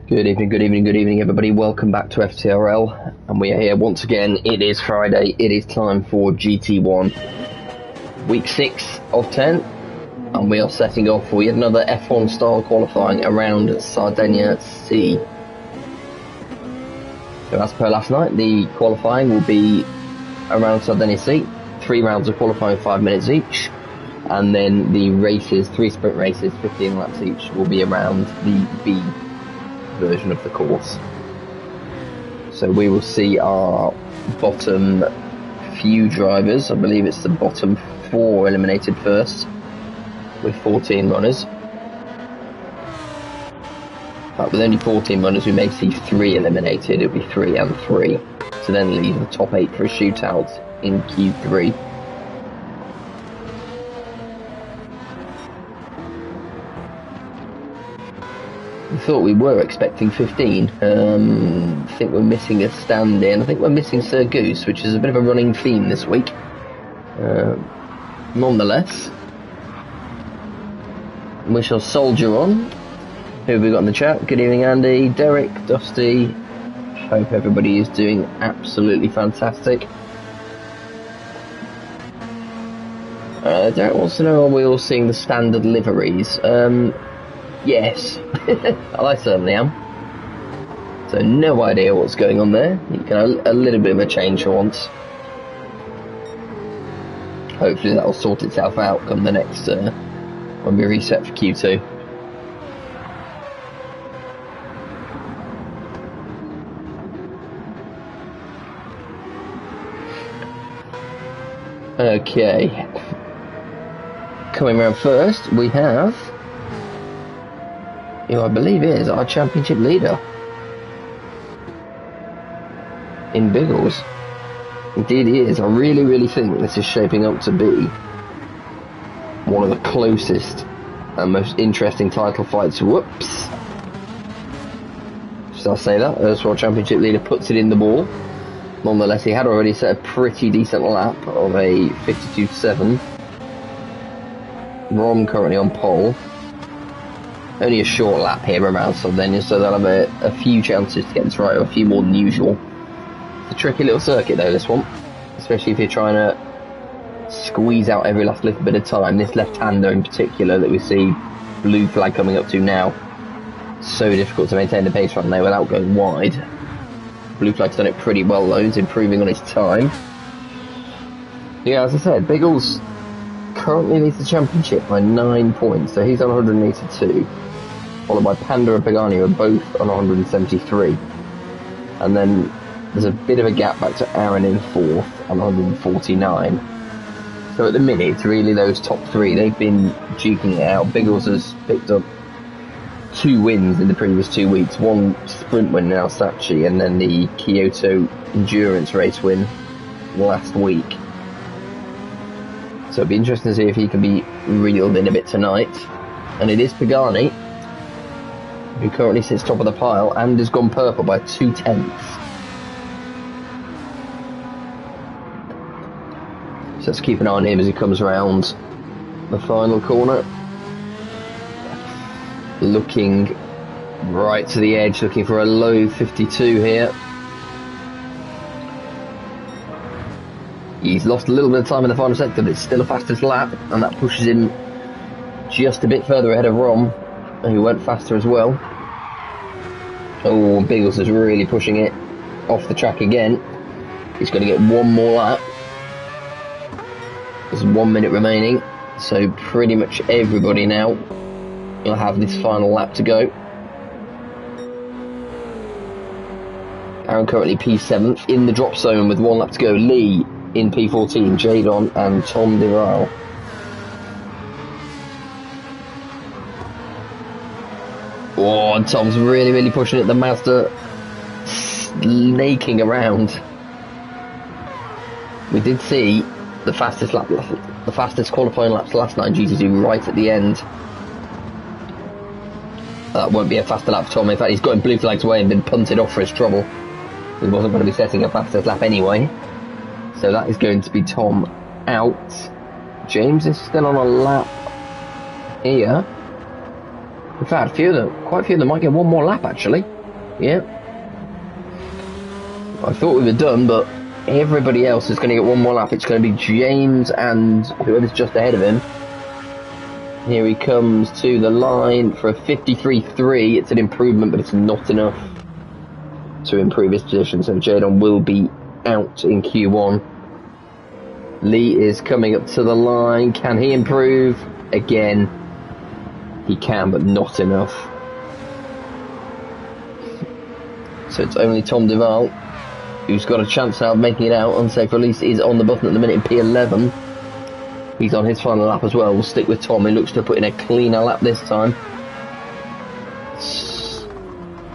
Good evening, good evening, good evening, everybody. Welcome back to FTRL, and we are here once again. It is Friday. It is time for GT1, week 6 of 10, and we are setting off for yet another F1 style qualifying around Sardegna Sea. So as per last night, the qualifying will be around Sardegna Sea. 3 rounds of qualifying, 5 minutes each, and then the races, 3 sprint races, 15 laps each, will be around the B version of the course. So we will see our bottom few drivers. I believe it's the bottom 4 eliminated first, with 14 runners. But with only 14 runners, we may see 3 eliminated. It'll be 3 and 3 to then leave the top 8 for a shootout in Q3. I thought we were expecting 15. I think we're missing a stand-in. I think we're missing Sir Goose, which is a bit of a running theme this week. Nonetheless, we shall soldier on. Who have we got in the chat? Good evening, Andy, Derek, Dusty. Hope everybody is doing absolutely fantastic. Derek wants to know, are we all seeing the standard liveries? Yes, I certainly am. So no idea what's going on there. You can have a little bit of a change for once. Hopefully that'll sort itself out come the next when we reset for Q2. Okay. Coming around first, we have who I believe is our championship leader in Biggles. Indeed he is. I really think this is shaping up to be one of the closest and most interesting title fights. Whoops. Shall I say that? As our championship leader puts it in the ball. Nonetheless, he had already set a pretty decent lap of a 52.7. Rom currently on pole. Only a short lap here around Sardegna, so they'll have a few chances to get this right, or a few more than usual. It's a tricky little circuit though, this one. Especially if you're trying to squeeze out every last little bit of time. This left-hander in particular that we see blue flag coming up to now. So difficult to maintain the pace right there without going wide. Blue flag's done it pretty well though, he's improving on his time. Yeah, as I said, Biggles currently leads the championship by 9 points, so he's on 182. Followed by Panda and Pagani, who are both on 173. And then there's a bit of a gap back to Aaron in 4th on 149. So at the minute, it's really those top 3. They've been duking it out. Biggles has picked up 2 wins in the previous 2 weeks. 1 sprint win in Alsace, and then the Kyoto endurance race win last week. So it'll be interesting to see if he can be reeled in a bit tonight. And it is Pagani, who currently sits top of the pile and has gone purple by 2 tenths. So let's keep an eye on him as he comes around the final corner. Looking right to the edge, looking for a low 52 here. He's lost a little bit of time in the final sector, but it's still a fastest lap, and that pushes him just a bit further ahead of Rom, who went faster as well. Oh, Biggles is really pushing it off the track again. He's going to get 1 more lap. There's 1 minute remaining, so pretty much everybody now will have this final lap to go. Aaron currently P7th in the drop zone with 1 lap to go. Lee in P14, Jadon and Tom DeRisle. Oh, and Tom's really pushing it. The Mazda snaking around. We did see the fastest qualifying laps last night in GT2 right at the end. That won't be a faster lap for Tom. In fact, he's gotten blue flags away and been punted off for his trouble. He wasn't going to be setting a fastest lap anyway. So that is going to be Tom out. James is still on a lap here. In fact, quite a few of them might get 1 more lap actually. Yeah. I thought we were done, but everybody else is going to get one more lap. It's going to be James and whoever's just ahead of him. Here he comes to the line for a 53.3. It's an improvement, but it's not enough to improve his position. So Jadon will be out in Q1. Lee is coming up to the line. Can he improve? Again, he can, but not enough. So it's only Tom Duval who's got a chance now of making it out. Unsafe release is on the button at the minute in P11. He's on his final lap as well. We'll stick with Tom. He looks to put in a cleaner lap this time.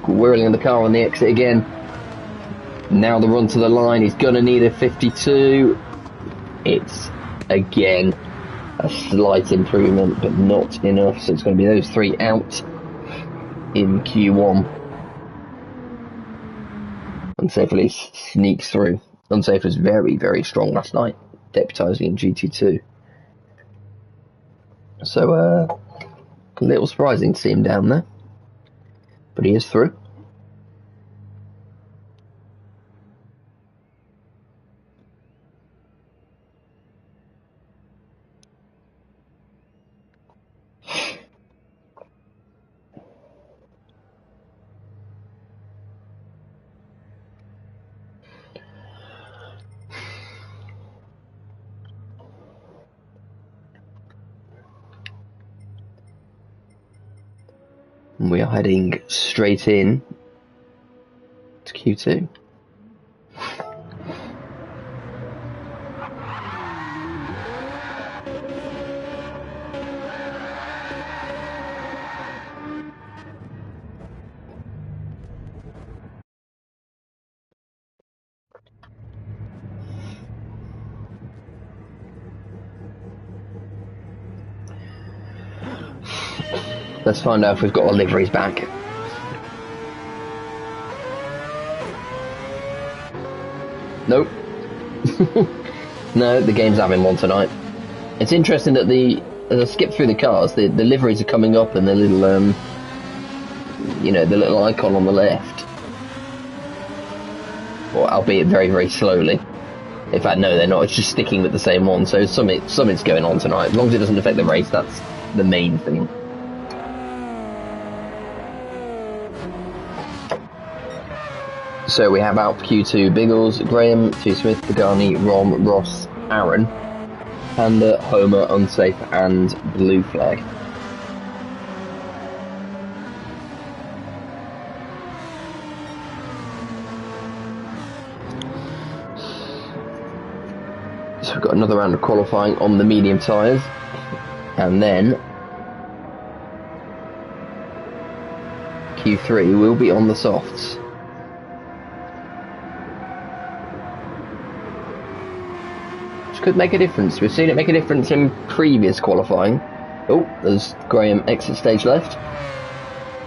Whirling the car on the exit again. Now the run to the line. He's going to need a 52. It's, again, a slight improvement, but not enough. So it's going to be those three out in Q1. Unsafe release sneaks through. Unsafe was very, very strong last night, deputising in GT2. So, a little surprising to see him down there. But he is through. And we are heading straight in to Q2. Let's find out if we've got our liveries back. Nope. No, the game's having one tonight. It's interesting that as I skip through the cars, the liveries are coming up and the little, the little icon on the left. Or albeit very, very slowly. In fact, no, they're not. It's just sticking with the same one. So something's going on tonight. As long as it doesn't affect the race, that's the main thing. So we have out Q2 Biggles, Graham, T. Smith, Pagani, Rom, Ross, Aaron, Panda, Homer, Unsafe, and Blue Flag. So we've got another round of qualifying on the medium tyres, and then Q3 will be on the softs. Could make a difference. We've seen it make a difference in previous qualifying. Oh, there's Graham exit stage left.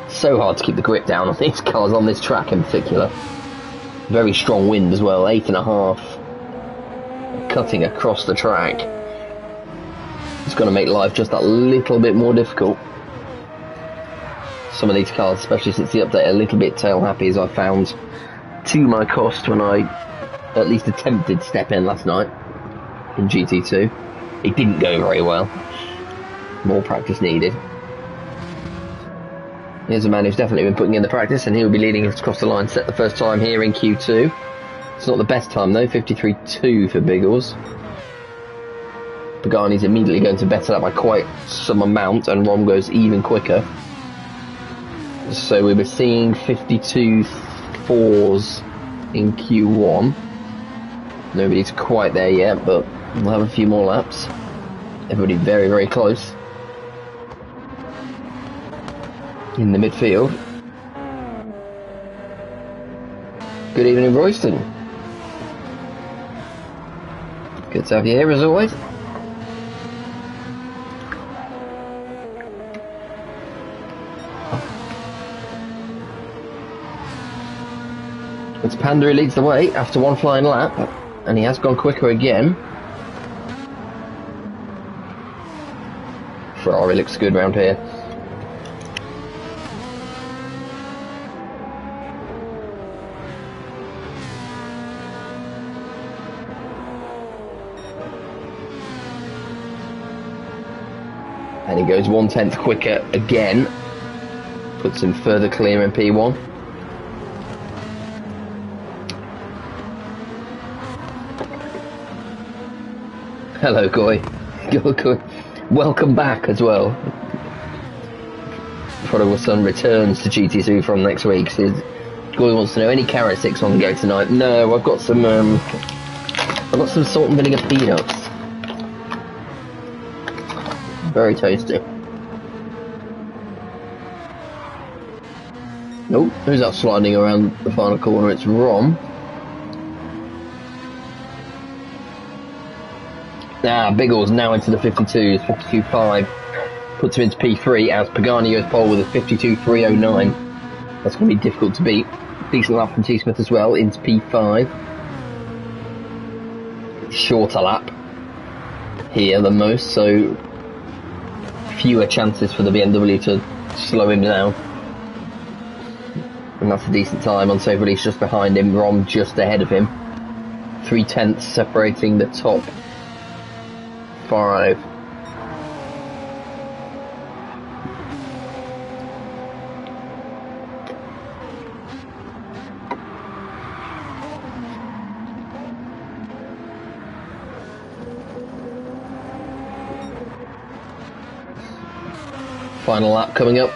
So hard to keep the grip down on these cars on this track in particular. Very strong wind as well, 8.5. Cutting across the track. It's going to make life just that little bit more difficult. Some of these cars, especially since the update, are a little bit tail happy, as I found to my cost when I at least attempted to step in last night. In GT2. It didn't go very well. More practice needed. Here's a man who's definitely been putting in the practice, and he'll be leading us across the line set the first time here in Q2. It's not the best time though, 53.2 for Biggles. Pagani's immediately going to better that by quite some amount, and Rom goes even quicker. So we were seeing 52.4s in Q1. Nobody's quite there yet, but we'll have a few more laps. Everybody very, very close. In the midfield. Good evening, Royston. Good to have you here as always. It's Panda who leads the way after one flying lap, and he has gone quicker again. Ferrari looks good round here. And he goes 1/10 quicker again. Puts him further clear in P1. Hello, Goy. Welcome back as well. Prodigal son returns to GT2 from next week. So Goy wants to know, any carrot sticks on the go tonight? No, I've got some salt and vinegar peanuts. Very tasty. Nope, who's that sliding around the final corner? It's Rom. Biggles now into the 52s, 52.5. Puts him into P3 as Pagani goes pole with a 52.309. That's going to be difficult to beat. Decent lap from T. Smith as well, into P5. Shorter lap here than most, so fewer chances for the BMW to slow him down. And that's a decent time. Unsafe release just behind him, Rom just ahead of him. 3/10 separating the top 5. Final lap coming up.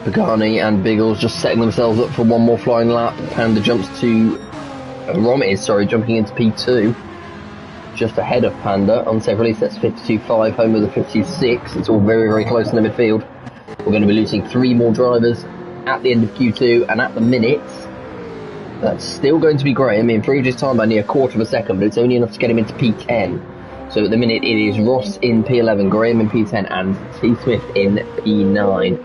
Pagani and Biggles just setting themselves up for one more flying lap. Panda jumps to jumping into P2, just ahead of Panda. Unsafe release, that's 52.5, home with a 52.6. It's all very, very close in the midfield. We're going to be losing 3 more drivers at the end of Q2, and at the minute, that's still going to be Graham. He improved his time by near a quarter of a second, but it's only enough to get him into P10. So at the minute, it is Ross in P11, Graham in P10, and T. Smith in P9.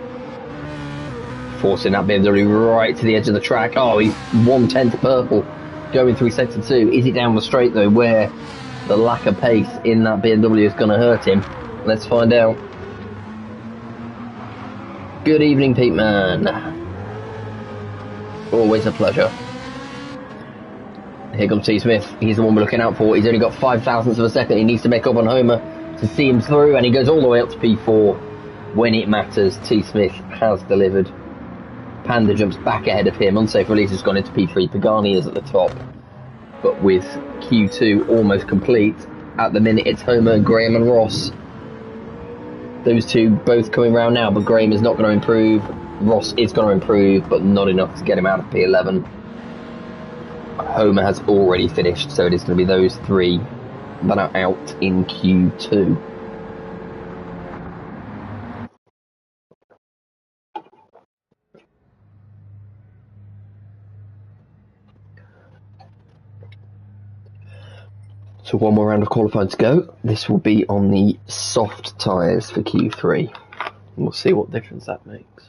Forcing that BMW right to the edge of the track. Oh, he's 1/10 purple going through sector 2. Is he down the straight though, where the lack of pace in that BMW is going to hurt him? Let's find out. Good evening, Pete Man. Always a pleasure. Here comes T. Smith. He's the one we're looking out for. He's only got 5 thousandths of a second. He needs to make up on Homer to see him through, and he goes all the way up to P4. When it matters, T. Smith has delivered. Panda jumps back ahead of him. Unsafe release has gone into P3. Pagani is at the top. But with Q2 almost complete, at the minute it's Homer, Graham and Ross. Those two both coming round now, but Graham is not going to improve. Ross is going to improve, but not enough to get him out of P11. Homer has already finished, so it is going to be those 3 that are out in Q2. So one more round of qualifying to go. This will be on the soft tyres for Q3. We'll see what difference that makes.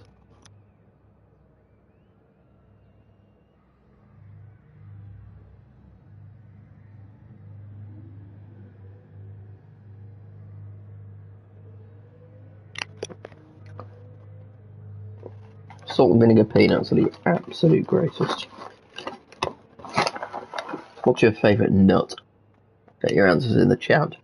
Salt and vinegar peanuts are the absolute greatest. What's your favourite nut? Get your answers in the chat.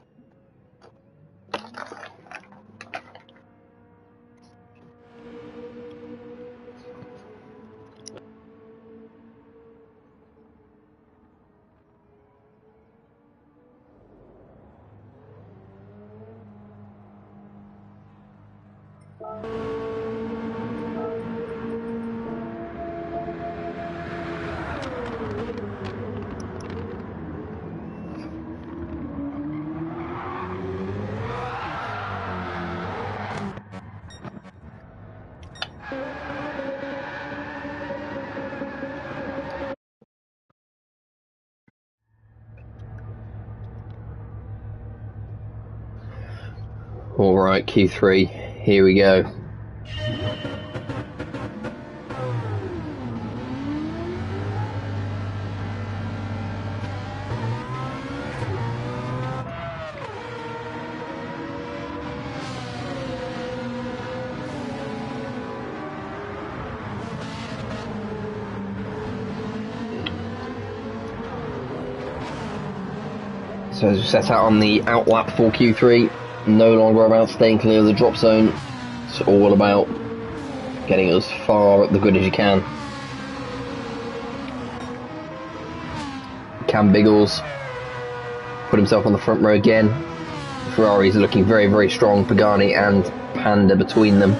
Alright, Q3, here we go. So as we set out on the outlap for Q3, no longer about staying clear of the drop zone. It's all about getting as far up the grid as you can. Cam Biggles put himself on the front row again. Ferrari's looking very, very strong. Pagani and Panda between them.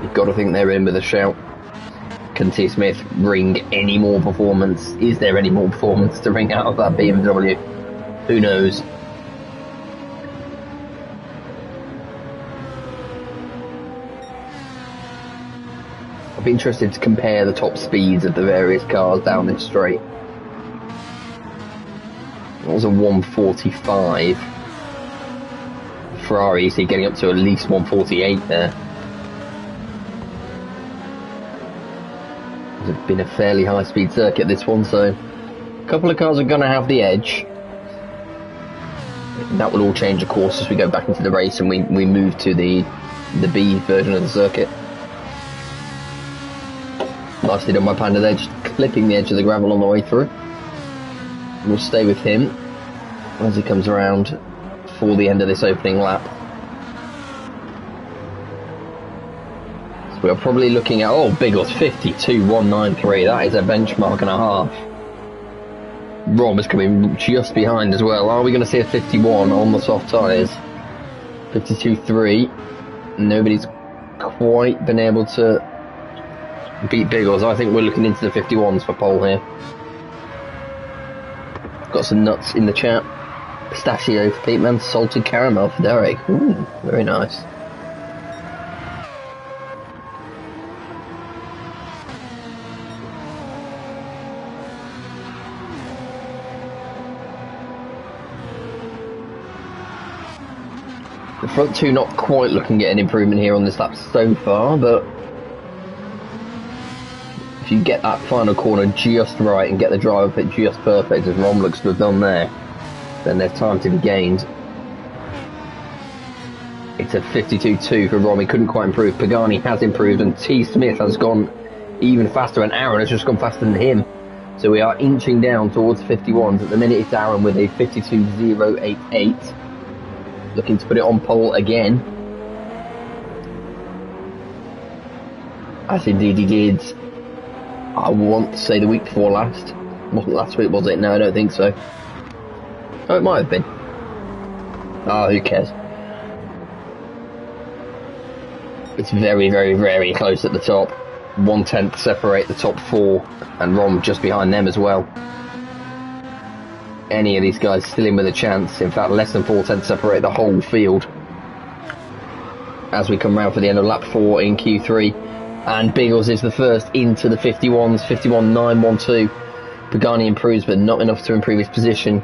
You've got to think they're in with a shout. Can T. Smith bring any more performance? Is there any more performance to bring out of that BMW? Who knows? I'd be interested to compare the top speeds of the various cars down this straight. That was a 145. Ferrari, you see, getting up to at least 148 there. It's been a fairly high speed circuit, this one, so a couple of cars are going to have the edge. That will all change, of course, as we go back into the race and we move to the B version of the circuit. Nicely done by Panda there, just clipping the edge of the gravel on the way through. We'll stay with him as he comes around for the end of this opening lap. So we're probably looking at, oh, Biggles 52.193. That is a benchmark and a half. Rom is coming just behind as well. Are we going to see a 51 on the soft tyres? 52.3. Nobody's quite been able to beat Biggles. I think we're looking into the 51s for pole here. Got some nuts in the chat. Pistachio for Pete Man, salted caramel for Derek. Ooh, very nice. The front two not quite looking at an improvement here on this lap so far, but if you get that final corner just right and get the driver fit just perfect, as Rom looks to have done there, then there's time to be gained. It's a 52.2 for Rom. He couldn't quite improve. Pagani has improved, and T. Smith has gone even faster, and Aaron has just gone faster than him. So we are inching down towards 51s. At the minute, it's Aaron with a 52.088. Looking to put it on pole again. As indeed he did, I want to say the week before last. Wasn't last week, was it? No, I don't think so. Oh, it might have been. Oh, who cares? It's very, very, very close at the top. 1/10 separate the top four, and Rom just behind them as well. Any of these guys still in with a chance. In fact, less than 4/10 separate the whole field. As we come round for the end of lap 4 in Q3. And Biggles is the first into the 51s, 51.912. Pagani improves, but not enough to improve his position.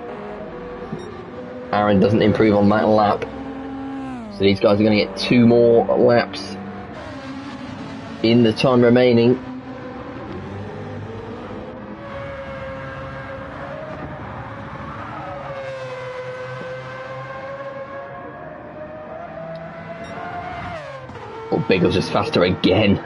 Aaron doesn't improve on that lap. So these guys are going to get 2 more laps in the time remaining. Oh, Biggles is faster again.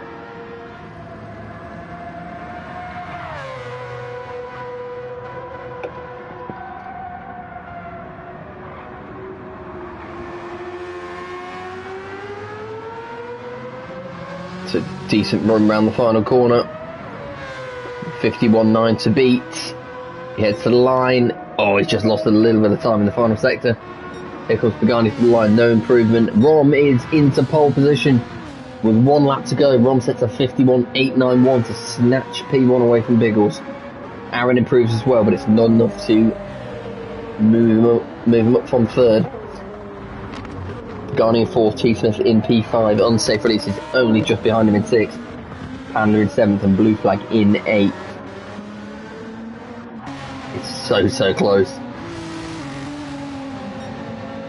It's a decent run around the final corner. 51.9 to beat. He heads to the line. Oh, he's just lost a little bit of time in the final sector. Here comes Pagani to the line, no improvement. Rom is into pole position with 1 lap to go. Rom sets a 51.891 to snatch P1 away from Biggles. Aaron improves as well, but it's not enough to move him up from third. Pagani in 4th, T. Smith in P5. Unsafe release is only just behind him in 6th. Panda in 7th and Blue Flag in 8th. It's so close.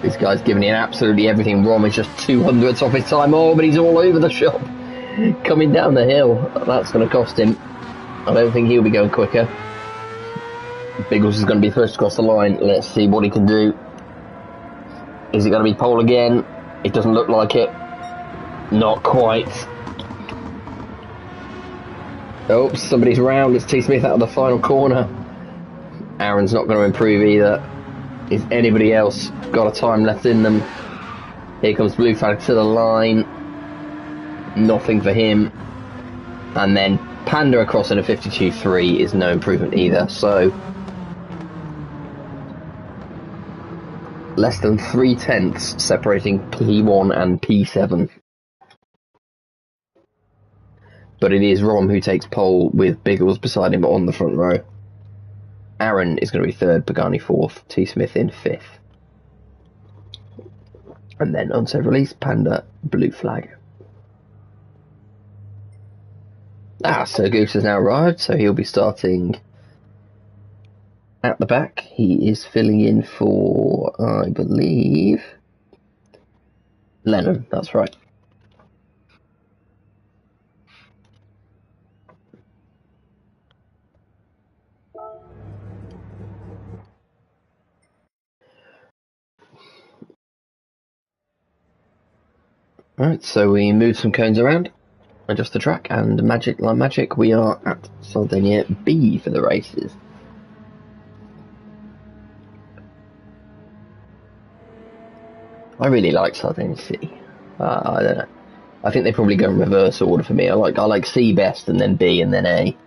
This guy's giving it absolutely everything. Rom is just 200ths off his time. Oh, but he's all over the shop. Coming down the hill. That's going to cost him. I don't think he'll be going quicker. Biggles is going to be first across the line. Let's see what he can do. Is it going to be pole again? It doesn't look like it. Not quite. Oh, somebody's round. It's T. Smith out of the final corner. Aaron's not going to improve either. Is anybody else got a time left in them? Here comes Blue Flag to the line. Nothing for him. And then Panda across in a 52.3 is no improvement either. So less than 3/10 separating P1 and P7. But it is Rom who takes pole with Biggles beside him on the front row. Aaron is going to be third, Pagani fourth, T. Smith in fifth. And then unsafe release, Panda, Blue Flag. So Goose has now arrived, so he'll be starting at the back. He is filling in for, I believe, Lennon, that's right. Right, so we move some cones around, adjust the track, and like magic, we are at Sardegna B for the races. I really like Sardegna C. I don't know. I think they probably go in reverse order for me. I like C best, and then B, and then A.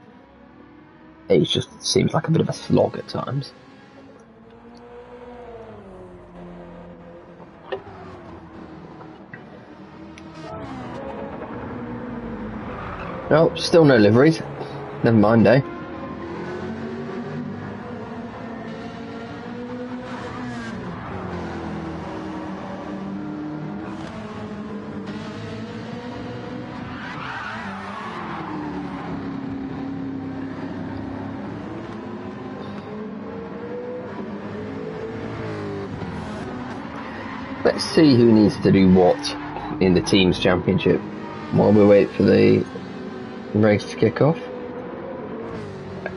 It just seems like a bit of a slog at times. Oh, still no liveries. Never mind, eh? Let's see who needs to do what in the team's championship while we wait for the race to kick off.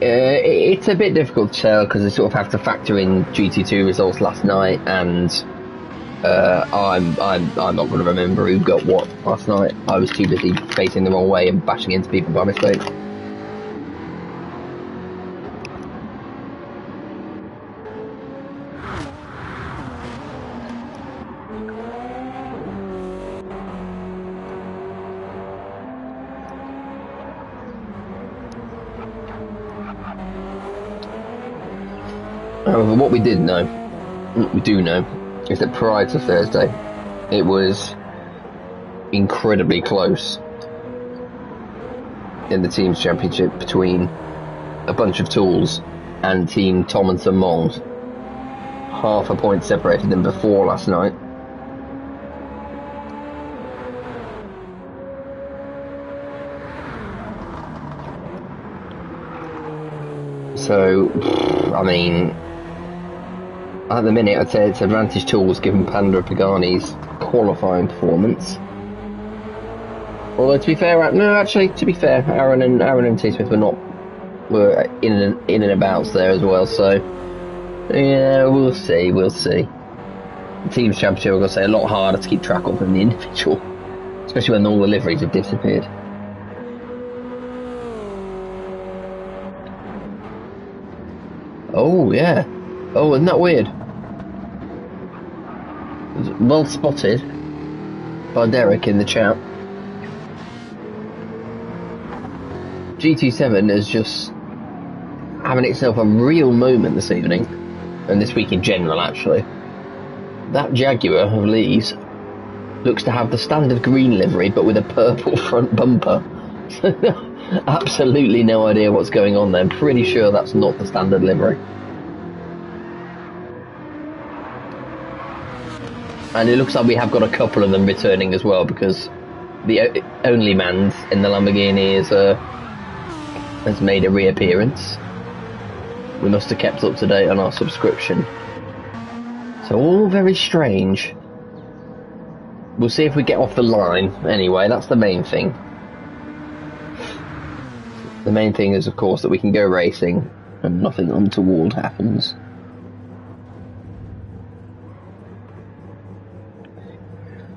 It's a bit difficult to tell because they sort of have to factor in GT2 results last night, and I'm not going to remember who got what last night. I was too busy facing the wrong way and bashing into people by mistake. However, what we do know, is that prior to Thursday, it was incredibly close in the team's championship between a bunch of tools and Team Tomlinson Mold. Half a point separated them before last night. So, I mean, at the minute, I'd say it's advantage tools given Panda Pagani's qualifying performance. Although to be fair, Aaron and T. Smith were in and abouts there as well. So yeah, we'll see. The team's championship, I'm gonna say, a lot harder to keep track of than the individual, especially when all the liveries have disappeared. Oh yeah. Oh, isn't that weird? Well spotted by Derek in the chat. GT7 is just having itself a real moment this evening, and this week in general actually. That Jaguar of Lee's looks to have the standard green livery but with a purple front bumper. Absolutely no idea what's going on there. I'm pretty sure that's not the standard livery. And it looks like we have got a couple of them returning as well, because the only man in the Lamborghini has made a reappearance. We must have kept up to date on our subscription. So all very strange. We'll see if we get off the line anyway, that's the main thing. The main thing is, of course, that we can go racing and nothing untoward happens.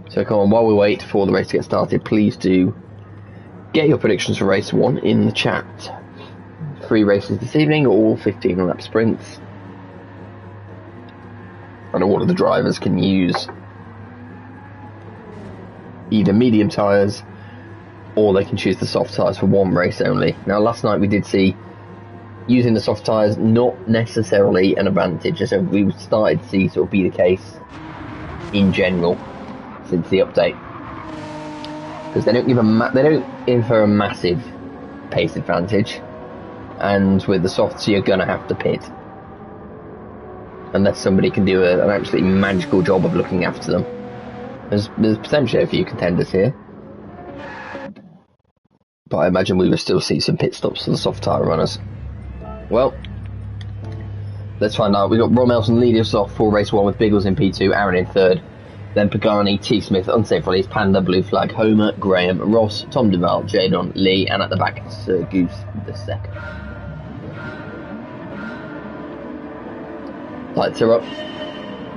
So come on, while we wait for the race to get started, please do Get your predictions for race 1 in the chat. 3 races this evening, all 15 lap sprints. And all of the drivers can use either medium tyres or they can choose the soft tyres for 1 race only. Now last night we did see using the soft tyres not necessarily an advantage, as we started to see sort of be the case in general since the update, because they don't infer a massive pace advantage, and with the softs you're gonna have to pit unless somebody can do an absolutely magical job of looking after them. There's potentially a few contenders here, but I imagine we will still see some pit stops for the soft tyre runners. Well, let's find out. We've got Ron Elton leading us off for race 1 with Biggles in P2, Aaron in 3rd, then Pagani, T. Smith, Unsafe Release, Panda, Blue Flag, Homer, Graham, Ross, Tom Duval, Jadon, Lee, and at the back, Sir Goose the second. Lights are up,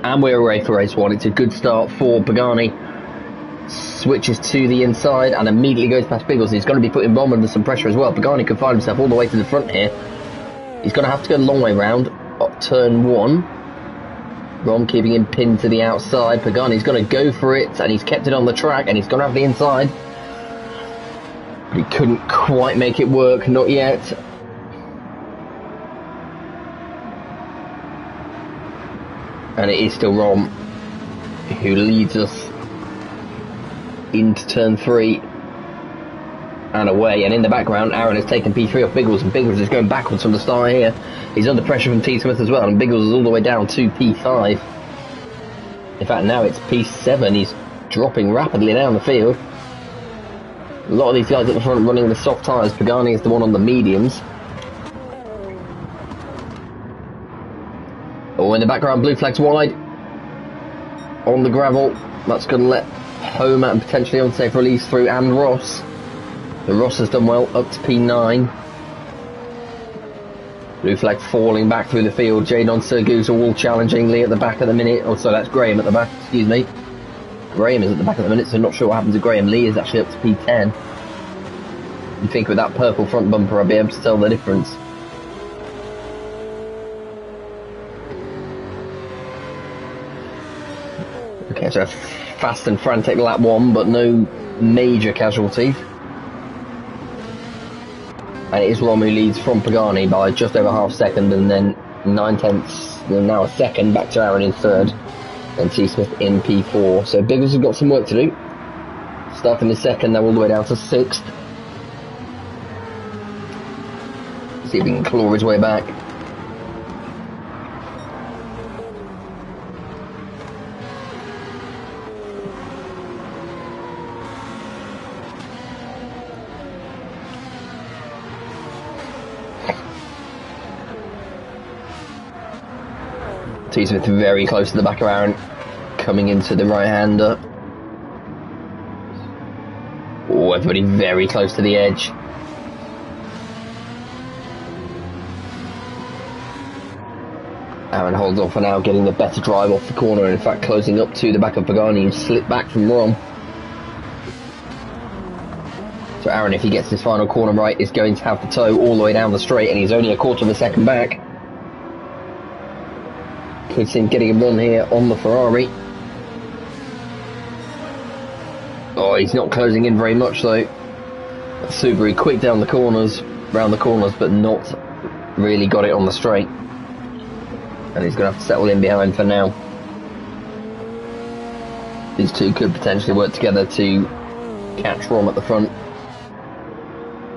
and we're away for race 1. It's a good start for Pagani. Switches to the inside and immediately goes past Biggles. He's going to be putting Rom under some pressure as well. Pagani can find himself all the way to the front here. He's going to have to go a long way round up turn 1. Rom keeping him pinned to the outside. Pagani's going to go for it, and he's kept it on the track, and he's going to have the inside. But he couldn't quite make it work, not yet. And it is still Rom who leads us into turn 3 and away, and in the background Aaron has taken P3 off Biggles, and Biggles is going backwards from the start here. He's under pressure from T. Smith as well, and Biggles is all the way down to P5. In fact, now it's P7. He's dropping rapidly down the field. A lot of these guys at the front running the soft tyres. Pagani is the one on the mediums. Oh, in the background, Blue Flag's wide on the gravel. That's going to let Homer and potentially Unsafe Release through, and Ross. The Ross has done well up to P9. Blue Flag falling back through the field. Jadon, Sir Goose are all challenging Lee at the back at the minute. Oh, so that's Graham at the back, excuse me. Graham is at the back at the minute, so not sure what happened to Graham. Lee is actually up to P10. You'd think with that purple front bumper I'd be able to tell the difference. Okay, so a fast and frantic lap 1, but no major casualties. And it is Rom who leads from Pagani by just over half second, and then 9/10, and now a second, back to Aaron in 3rd, and T. Smith in P4. So Biggles has got some work to do. Starting in 2nd, now all the way down to 6th. See if he can claw his way back. T. Smith very close to the back of Aaron, coming into the right-hander. Oh, everybody very close to the edge. Aaron holds on for now, getting the better drive off the corner, and in fact closing up to the back of Pagani, and slipped back from Rom. So Aaron, if he gets his final corner right, is going to have the toe all the way down the straight, and he's only a quarter of a second back. Could see him getting a run here on the Ferrari. Oh, he's not closing in very much though. Subaru quick down the corners, round the corners, but not really got it on the straight. And he's going to have to settle in behind for now. These two could potentially work together to catch Rom at the front.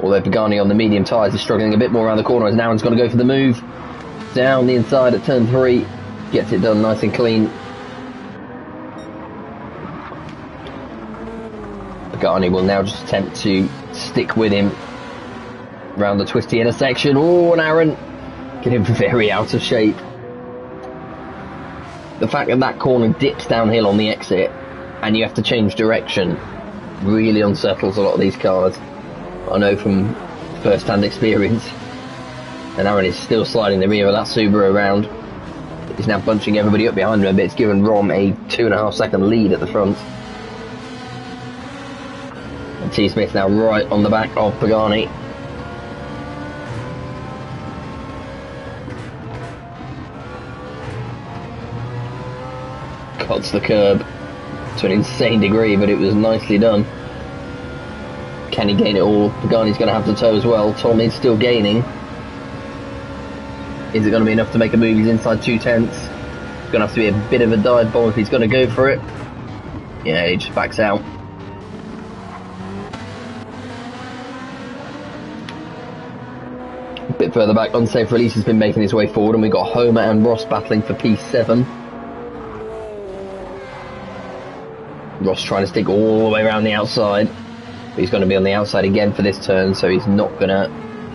Although Pagani on the medium tyres is struggling a bit more around the corner, as Aaron's going to go for the move. Down the inside at turn 3. Gets it done nice and clean. Pagani will now just attempt to stick with him round the twisty intersection. Oh, and Aaron getting very out of shape. The fact that that corner dips downhill on the exit and you have to change direction really unsettles a lot of these cars. I know from first-hand experience. And Aaron is still sliding the rear of that Subaru around. He's now bunching everybody up behind him a bit. It's given Rom a 2.5 second lead at the front. T Smith now right on the back of Pagani. Cuts the curb to an insane degree, but it was nicely done. Can he gain it all? Pagani's going to have to tow as well. Tom is still gaining. Is it going to be enough to make a move? He's inside 2/10. It's going to have to be a bit of a dive bomb if he's going to go for it. Yeah, he just backs out. A bit further back, Unsafe Release has been making his way forward, and we've got Homer and Ross battling for P7. Ross trying to stick all the way around the outside. But he's going to be on the outside again for this turn, so he's not going to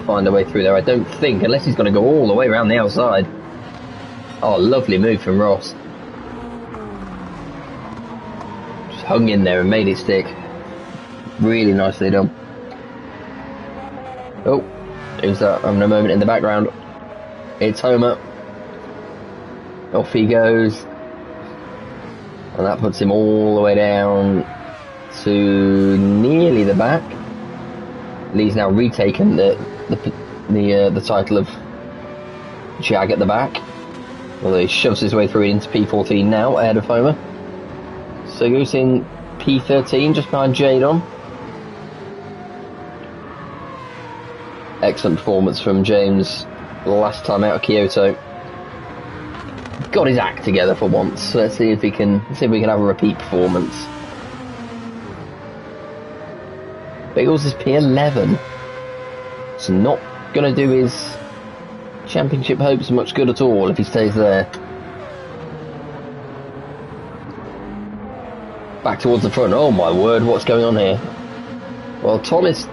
find a way through there, I don't think, unless he's going to go all the way around the outside. Oh, lovely move from Ross. Just hung in there and made it stick. Really nicely done. Oh, who's that? Having a moment in the background. It's Homer. Off he goes. And that puts him all the way down to nearly the back. Lee's now retaken the title of Jag at the back. Although he shoves his way through into P14 now, ahead of Homer. So goes in P13, just behind Jadon. Excellent performance from James last time out of Kyoto. Got his act together for once. Let's see if we can have a repeat performance. Biggles is P11. It's not going to do his championship hopes much good at all if he stays there. Back towards the front. Oh my word, what's going on here? Well,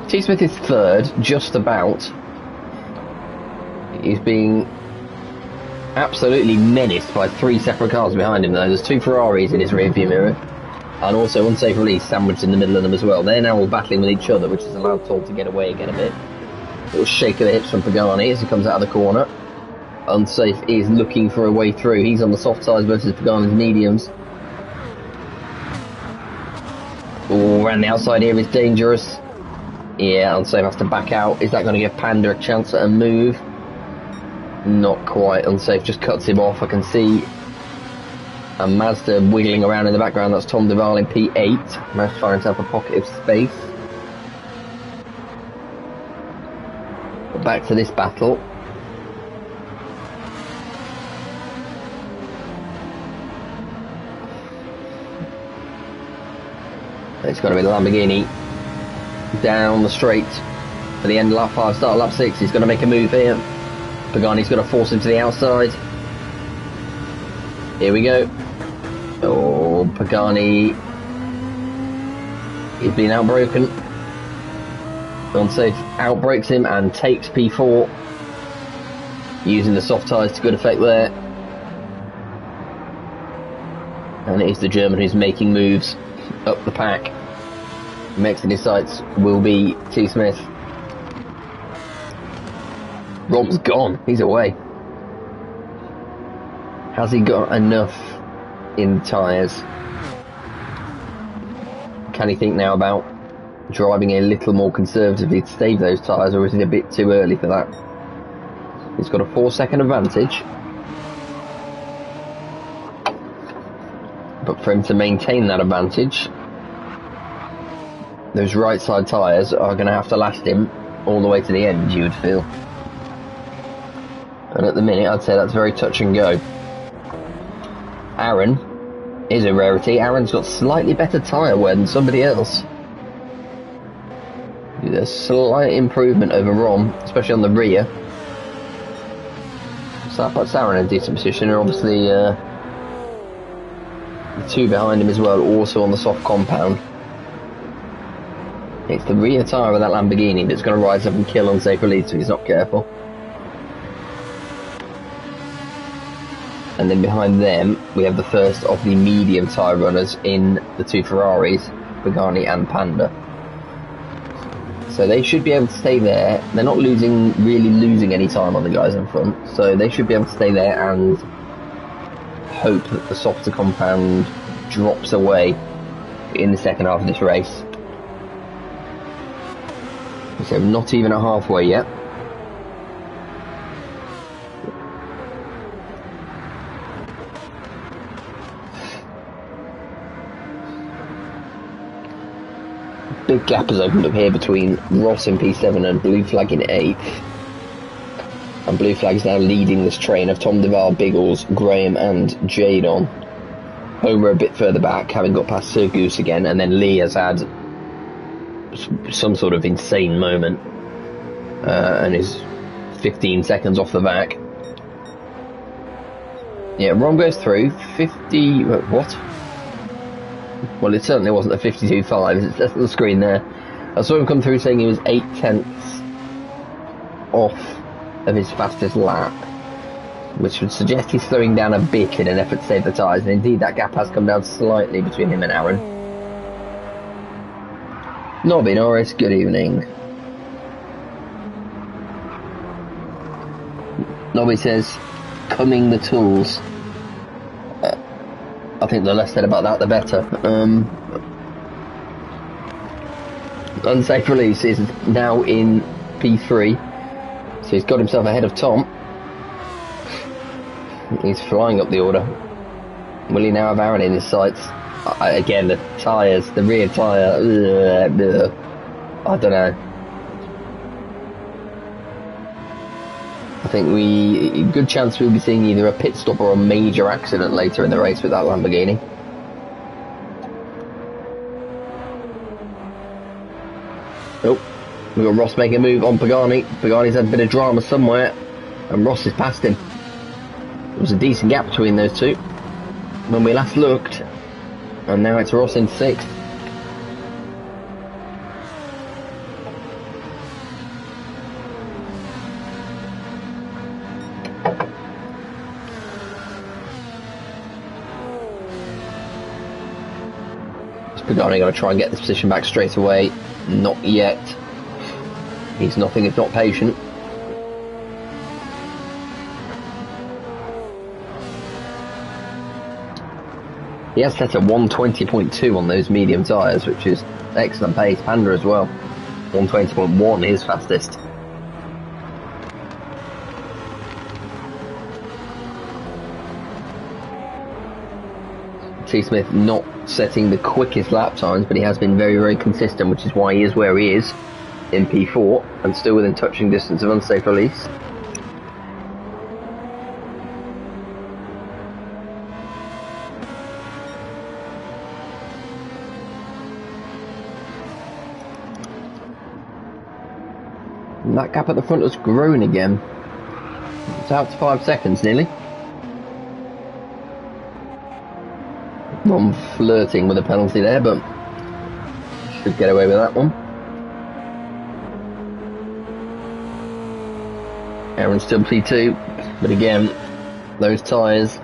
T Smith is third, just about. He's being absolutely menaced by 3 separate cars behind him though. There's 2 Ferraris in his rearview mirror. And also Unsafe Release sandwiched in the middle of them as well. They're now all battling with each other, which has allowed Toll to get away again a bit. Little shake of the hips from Pagani as he comes out of the corner. Unsafe is looking for a way through. He's on the soft sides versus Pagani's mediums. Oh, around the outside here is dangerous. Yeah, Unsafe has to back out. Is that going to give Panda a chance at a move? Not quite. Unsafe just cuts him off. I can see a Mazda wiggling around in the background. That's Tom Duval in P8. Mazda finds himself a pocket of space. But back to this battle. It's going to be the Lamborghini down the straight for the end of lap 5, start of lap 6. He's going to make a move here. Pagani's going to force him to the outside. Here we go. Oh, Pagani is being outbroken. Unsafe outbreaks him and takes P4. Using the soft tyres to good effect there. And it is the German who's making moves up the pack. Next in his sights will be T. Smith. Rob's gone. He's away. Has he got enough in tyres? Can he think now about driving a little more conservatively to save those tyres, or is it a bit too early for that? He's got a 4-second advantage. But for him to maintain that advantage, those right side tyres are going to have to last him all the way to the end, you would feel. And at the minute, I'd say that's very touch and go. Aaron is a rarity. Aaron's got slightly better tyre wear than somebody else. There's a slight improvement over Rom, especially on the rear. So that puts Aaron in a decent position. And obviously, the 2 behind him as well, also on the soft compound. It's the rear tyre of that Lamborghini that's going to rise up and kill Unsafe Release if he's not careful. And then behind them, we have the first of the medium tyre runners in the 2 Ferraris, Pagani and Panda. So they should be able to stay there. They're not really losing any time on the guys in front. So they should be able to stay there and hope that the softer compound drops away in the second half of this race. So not even at halfway yet. Big gap has opened up here between Ross in P7 and Blue Flag in 8th. And Blue Flag is now leading this train of Tom DeVar, Biggles, Graham and Jadon. Homer a bit further back, having got past Sir Goose again, and then Lee has had some sort of insane moment and is 15 seconds off the back. Yeah, Ron goes through 50. What? Well, it certainly wasn't a 52.5. It's on the screen there. I saw him come through saying he was 0.8 off of his fastest lap, which would suggest he's slowing down a bit in an effort to save the tyres, and indeed that gap has come down slightly between him and Aaron. Nobby Norris, good evening. Nobby says, coming the tools. I think the less said about that, the better. Unsafe release is now in P3, so he's got himself ahead of Tom. He's flying up the order. Will he now have Aaron in his sights? Again, the tyres, the rear tyre, I don't know. I think good chance we'll be seeing either a pit stop or a major accident later in the race with that Lamborghini. Oh, we've got Ross making a move on Pagani. Pagani's had a bit of drama somewhere, and Ross is past him. There was a decent gap between those two when we last looked, and now it's Ross in 6th. Pagani going to try and get this position back straight away. Not yet. He's nothing if not patient. He has set a 120.2 on those medium tyres, which is excellent pace. Panda as well. 120.1 his fastest. T. Smith not setting the quickest lap times, but he has been very, very consistent, which is why he is where he is in P4 and still within touching distance of unsafe release. And that gap at the front has grown again. It's out to 5 seconds nearly. I'm flirting with a penalty there, but should get away with that one. Aaron's still P2, but again, those tyres.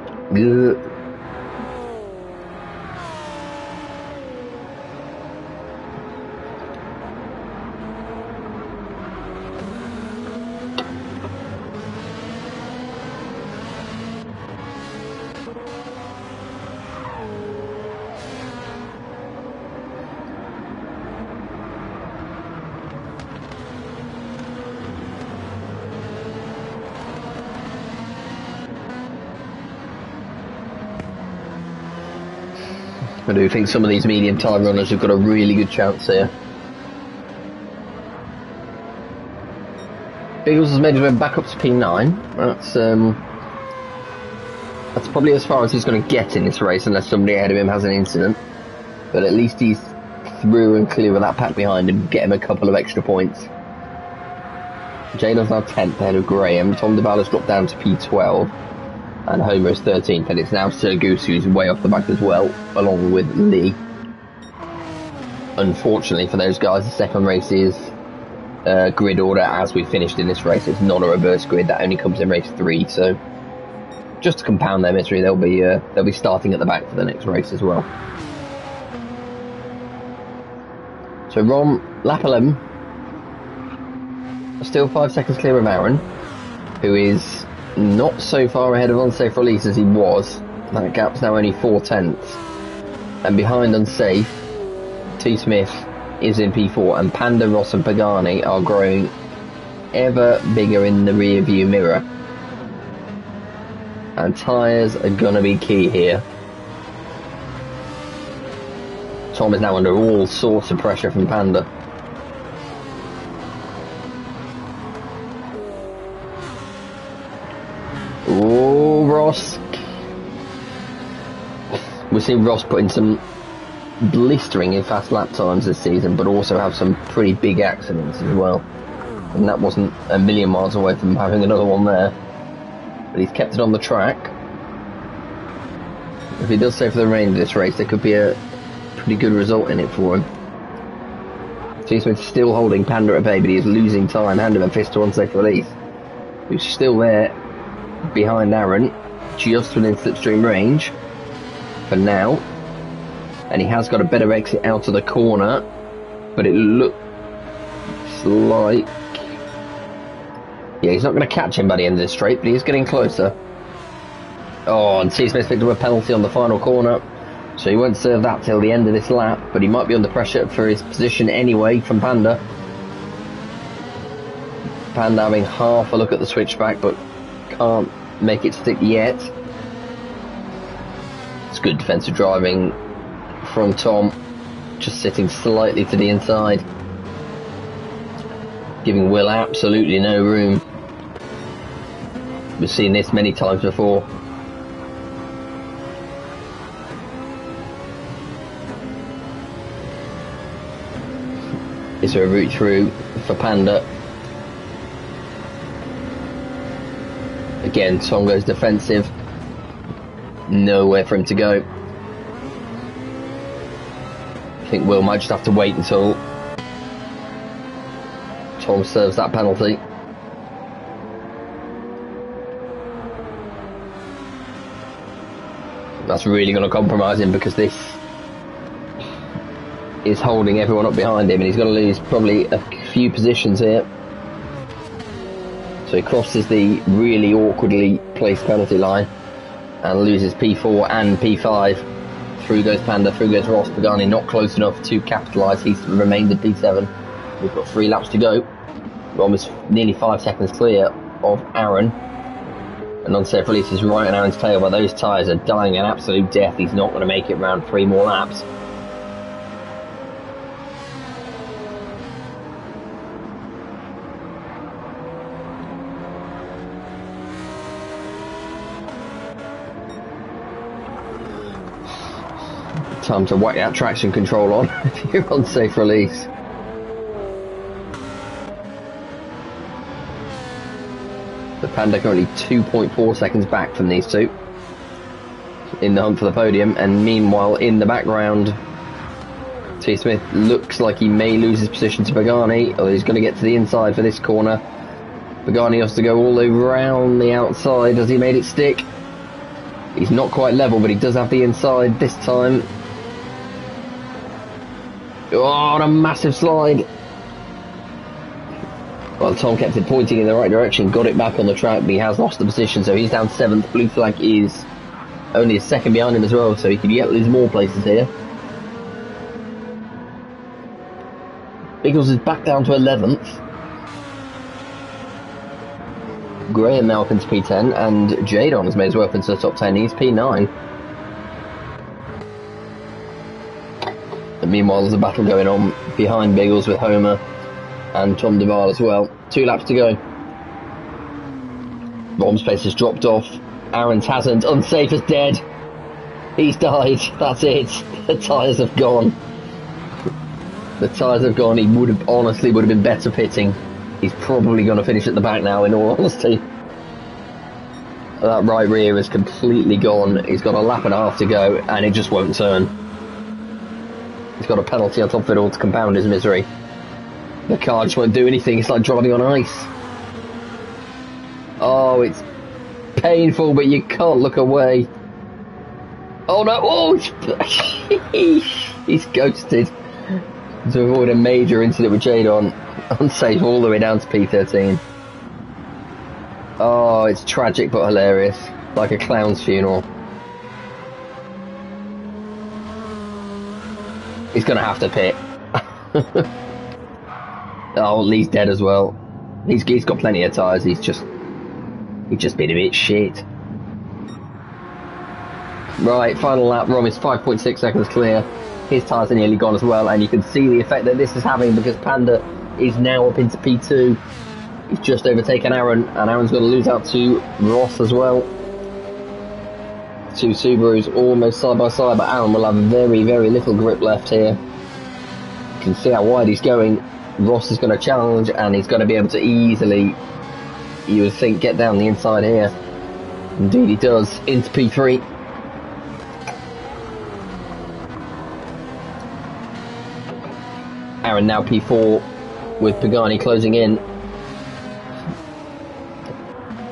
I do think some of these medium tyre runners have got a really good chance here. Biggles has made his way back up to P9. That's probably as far as he's going to get in this race, unless somebody ahead of him has an incident. But at least he's through and clear with that pack behind him, get him a couple of extra points. Jadon's now 10th ahead of Graham. Tom DeVar dropped down to P12. And Homer is 13th, and it's now Sir Goose who's way off the back as well, along with Lee. Unfortunately for those guys, the second race is grid order as we finished in this race. It's not a reverse grid, that only comes in race 3, so just to compound their misery, they'll be starting at the back for the next race as well. So Ron, lap 11, still 5 seconds clear of Aaron, who is not so far ahead of unsafe release as he was. That gap's now only 4 tenths. And behind unsafe, T. Smith is in P4, and Panda, Ross and Pagani are growing ever bigger in the rear view mirror. And tyres are going to be key here. Tom is now under all sorts of pressure from Panda. Oh, Ross. We've seen Ross put in some blistering in fast lap times this season, but also have some pretty big accidents as well. And that wasn't a million miles away from having another one there. But he's kept it on the track. If he does stay for the remainder of this race, there could be a pretty good result in it for him. T. Smith's still holding Panda at bay, but he's losing time, hand over fist to unsafe release. Who's still there behind Aaron, just within slipstream range for now. And he has got a better exit out of the corner, but it looks like... yeah, he's not going to catch him by the end of this straight, but he's getting closer. Oh, and T. Smith picked up a penalty on the final corner, so he won't serve that till the end of this lap, but he might be under pressure for his position anyway from Panda. Panda having half a look at the switchback, but can't make it stick yet. It's good defensive driving from Tom, just sitting slightly to the inside, giving Will absolutely no room. We've seen this many times before. Is there a route through for Panda? Again, Tom goes defensive. Nowhere for him to go. I think Will might just have to wait until Tom serves that penalty. That's really going to compromise him, because this is holding everyone up behind him, and he's going to lose probably a few positions here. So he crosses the really awkwardly placed penalty line and loses P4 and P5. Through goes Panda, through goes Ross. Pagani not close enough to capitalise. He's remained at P7. We've got 3 laps to go. We're almost nearly 5 seconds clear of Aaron. An unsafe release is right on Aaron's tail, but those tyres are dying an absolute death. He's not going to make it round 3 more laps. Time to whack that traction control on if you're on safe release. The Panda currently 2.4 seconds back from these two in the hunt for the podium, and meanwhile in the background T. Smith looks like he may lose his position to Pagani, although he's going to get to the inside for this corner. Pagani has to go all the way around the outside. Has he made it stick? He's not quite level, but he does have the inside this time. Oh, what a massive slide. Well, Tom kept it pointing in the right direction, got it back on the track, but he has lost the position, so he's down 7th. Blue flag is only a second behind him as well, so he could yet lose more places here. Biggles is back down to 11th. Graham now up into P10, and Jadon has made his way up into the top 10. He's P9. And meanwhile, there's a battle going on behind Biggles with Homer and Tom Duval as well. 2 laps to go. Bomb's pace has dropped off. Aaron's hasn't. Unsafe as dead. He's died. That's it. The tyres have gone. The tyres have gone. He would have been better pitting. He's probably going to finish at the back now, in all honesty. That right rear is completely gone. He's got a lap and a half to go, and it just won't turn. He's got a penalty on top of it all to compound his misery. The car just won't do anything. It's like driving on ice. Oh, it's painful, but you can't look away. Oh no! Oh, he's ghosted to avoid a major incident with Jadon. Unsafe all the way down to P13. Oh, it's tragic but hilarious, like a clown's funeral. He's gonna have to pit. Oh, Lee's dead as well. He's got plenty of tyres. He's just been a bit shit. Right, final lap. Rom is 5.6 seconds clear. His tyres are nearly gone as well, and you can see the effect that this is having because Panda is now up into P2. He's just overtaken Aaron, and Aaron's going to lose out to Ross as well. Two Subarus almost side by side, but Aaron will have very, very little grip left here. You can see how wide he's going. Ross is going to challenge, and he's going to be able to easily, you would think, get down the inside here. Indeed he does, into P3. Aaron now P4 with Pagani closing in.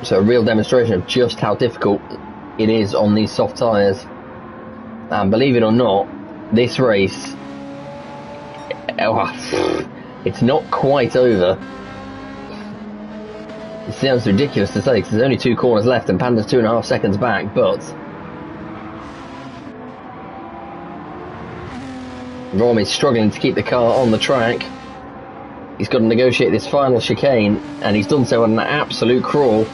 So a real demonstration of just how difficult it is on these soft tyres. And believe it or not, this race, it's not quite over. It sounds ridiculous to say because there's only 2 corners left and Panda's 2.5 seconds back, but Rom is struggling to keep the car on the track. He's got to negotiate this final chicane, and he's done so on an absolute crawl.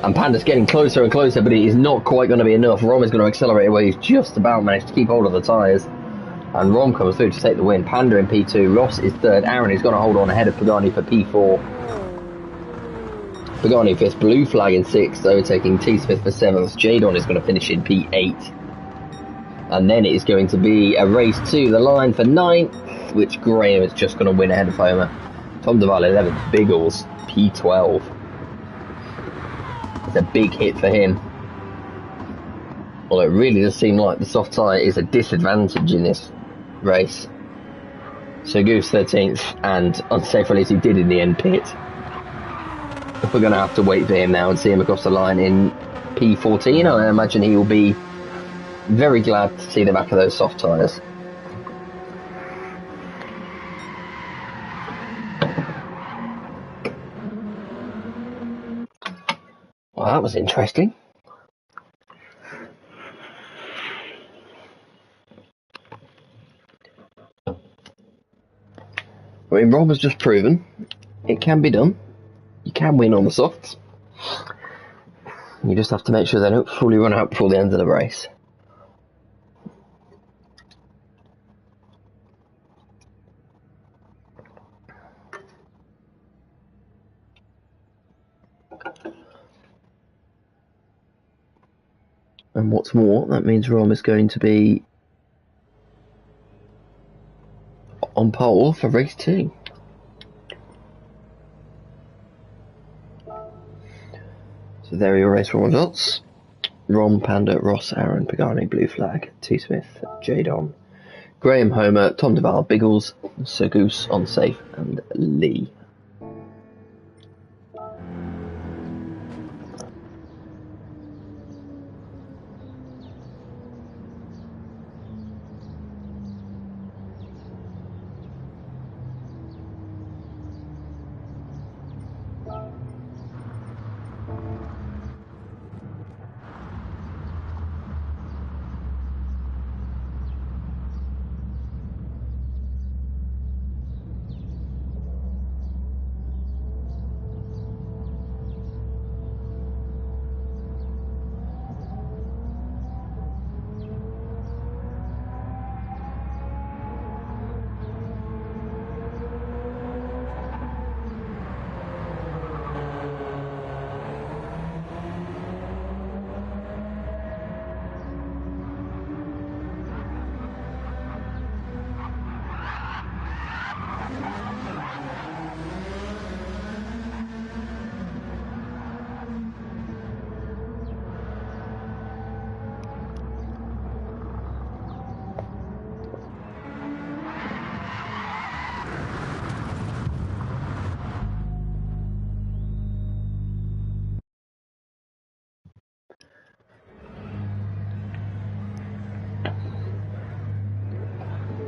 And Panda's getting closer and closer, but it is not quite going to be enough. Rom is going to accelerate away. He's just about managed to keep hold of the tyres. And Rom comes through to take the win. Panda in P2. Ross is third. Aaron is going to hold on ahead of Pagani for P4. Pagani fifth. Blue flag in sixth, overtaking T Smith for seventh. Jadon is going to finish in P8. And then it is going to be a race to the line for ninth, which Graham is just going to win ahead of Homer. Tom Duval 11th. Biggles P12. It's a big hit for him. Well, it really does seem like the soft tyre is a disadvantage in this race. So Goose 13th, and unsafe release he did in the end pit. We're going to have to wait for him now and see him across the line in P14. I imagine he will be very glad to see the back of those soft tyres. Well, that was interesting. I mean, Rob has just proven it can be done. You can win on the softs. You just have to make sure they don't fully run out before the end of the race. And what's more, that means Rom is going to be on pole for race 2. So there are your race 1 results. Rom, Panda, Ross, Aaron, Pagani, Blue Flag, T Smith, Jadon, Graham, Homer, Tom Duval, Biggles, Sir Goose, Unsafe, and Lee.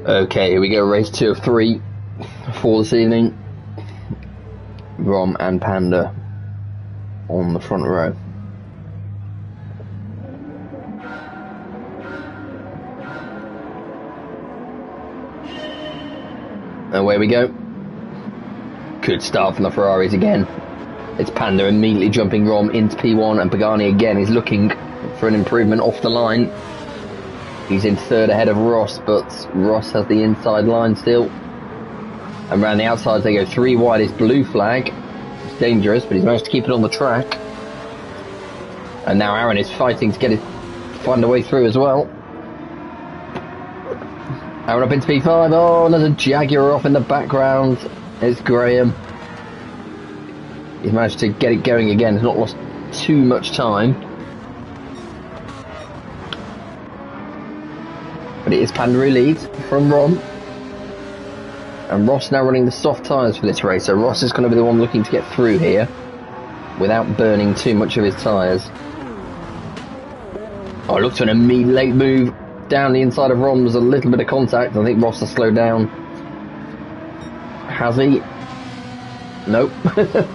Okay, here we go, race 2 of 3 for this evening. Rom and Panda on the front row. Away we go. Good start from the Ferraris again. It's Panda immediately jumping Rom into P1, and Pagani again is looking for an improvement off the line. He's in third ahead of Ross, but Ross has the inside line still. And round the outside they go 3 wide. It's blue flag. It's dangerous, but he's managed to keep it on the track. And now Aaron is fighting to find a way through as well. Aaron up into P5. Oh, there's a Jaguar off in the background. It's Graham. He's managed to get it going again. He's not lost too much time. But it is Panda who leads from Ron. And Ross now running the soft tyres for this race. So Ross is going to be the one looking to get through here without burning too much of his tyres. Oh, it looks to an immediate late move down the inside of Ron. There's a little bit of contact. I think Ross has slowed down. Has he? Nope.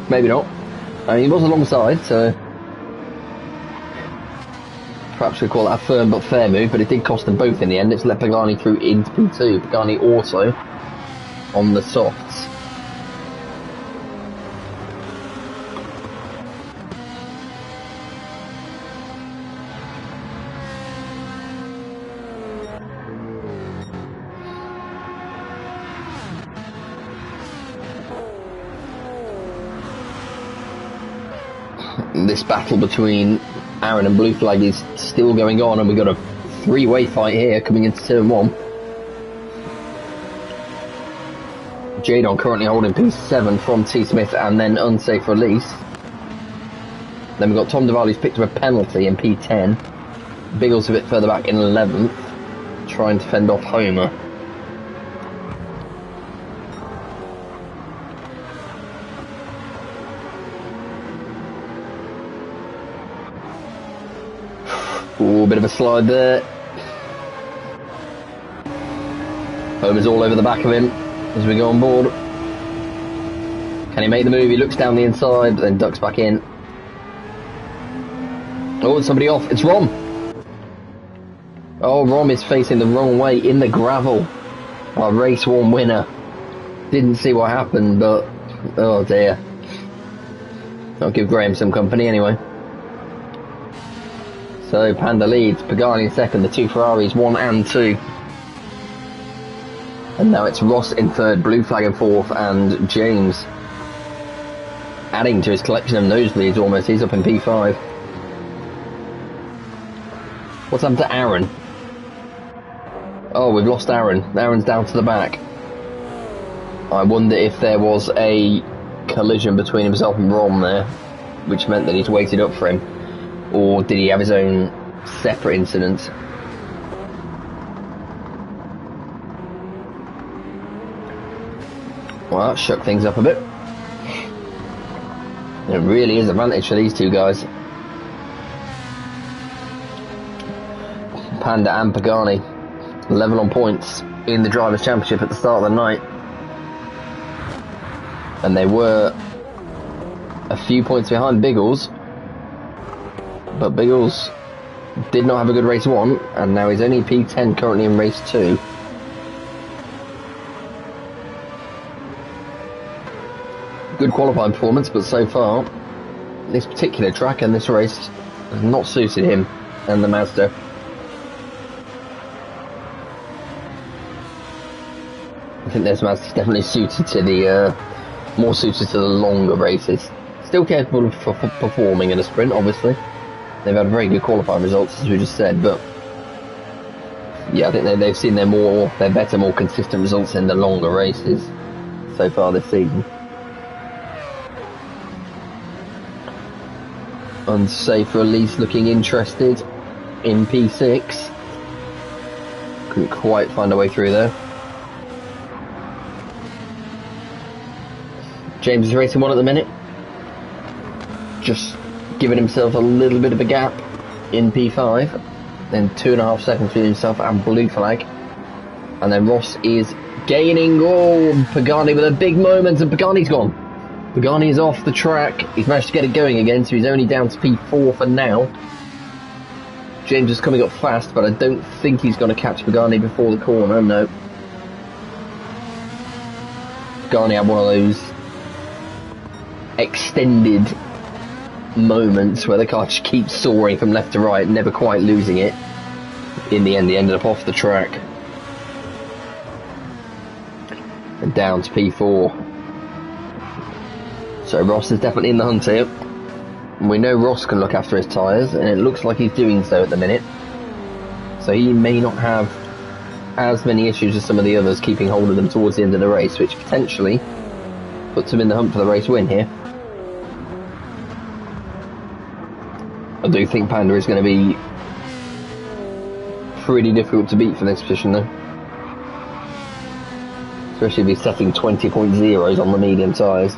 Maybe not. I mean, he was alongside, so perhaps we call that a firm but fair move, but it did cost them both in the end. It's let Pagani through into P2. Pagani also on the softs. This battle between Aaron and Blue Flag is still going on, and we've got a 3-way fight here coming into turn 1. Jadon currently holding P7 from T. Smith and then unsafe release. Then we've got Tom Duval who's picked up a penalty in P10. Biggles a bit further back in 11th, trying to fend off Homer. Ooh, a bit of a slide there. Homer's all over the back of him as we go on board. Can he make the move? He looks down the inside, then ducks back in. Oh, somebody off. It's Rom. Oh, Rom is facing the wrong way in the gravel. Our race 1 winner. Didn't see what happened, but oh dear. I'll give Graham some company anyway. So Panda leads, Pagani in second, the 2 Ferraris 1 and 2. And now it's Ross in third, Blue Flag in fourth, and James adding to his collection of nosebleeds almost. He's up in P5. What's happened to Aaron? Oh, we've lost Aaron. Aaron's down to the back. I wonder if there was a collision between himself and Rom there, which meant that he's waited up for him. Or did he have his own separate incident? Well, that shook things up a bit. It really is an advantage for these two guys. Panda and Pagani level on points in the Drivers' Championship at the start of the night. And they were a few points behind Biggles. But Biggles did not have a good race 1, and now he's only P10 currently in race 2. Good qualifying performance, but so far, this particular track and this race has not suited him and the Mazda. I think this Mazda's definitely suited to the, more suited to the longer races. Still capable of performing in a sprint, obviously. They've had very good qualifying results, as we just said, but yeah, I think they've seen their better, more consistent results in the longer races so far this season. Unsafe release looking interested in P6. Couldn't quite find a way through there. James is racing 1 at the minute. Just giving himself a little bit of a gap in P5, then 2.5 seconds between himself and Blue Flag, and then Ross is gaining. Oh, Pagani with a big moment, and Pagani's gone. Pagani is off the track. He's managed to get it going again, so he's only down to P4 for now. James is coming up fast, but I don't think he's going to catch Pagani before the corner. No. Pagani had one of those extended moments where the car just keeps soaring from left to right, never quite losing it. In the end, he ended up off the track. And down to P4. So Ross is definitely in the hunt here. And we know Ross can look after his tyres, and it looks like he's doing so at the minute. So he may not have as many issues as some of the others keeping hold of them towards the end of the race, which potentially puts him in the hunt for the race win here. I do think Panda is going to be pretty difficult to beat for this position though. Especially if he's setting 20.0s on the medium tyres.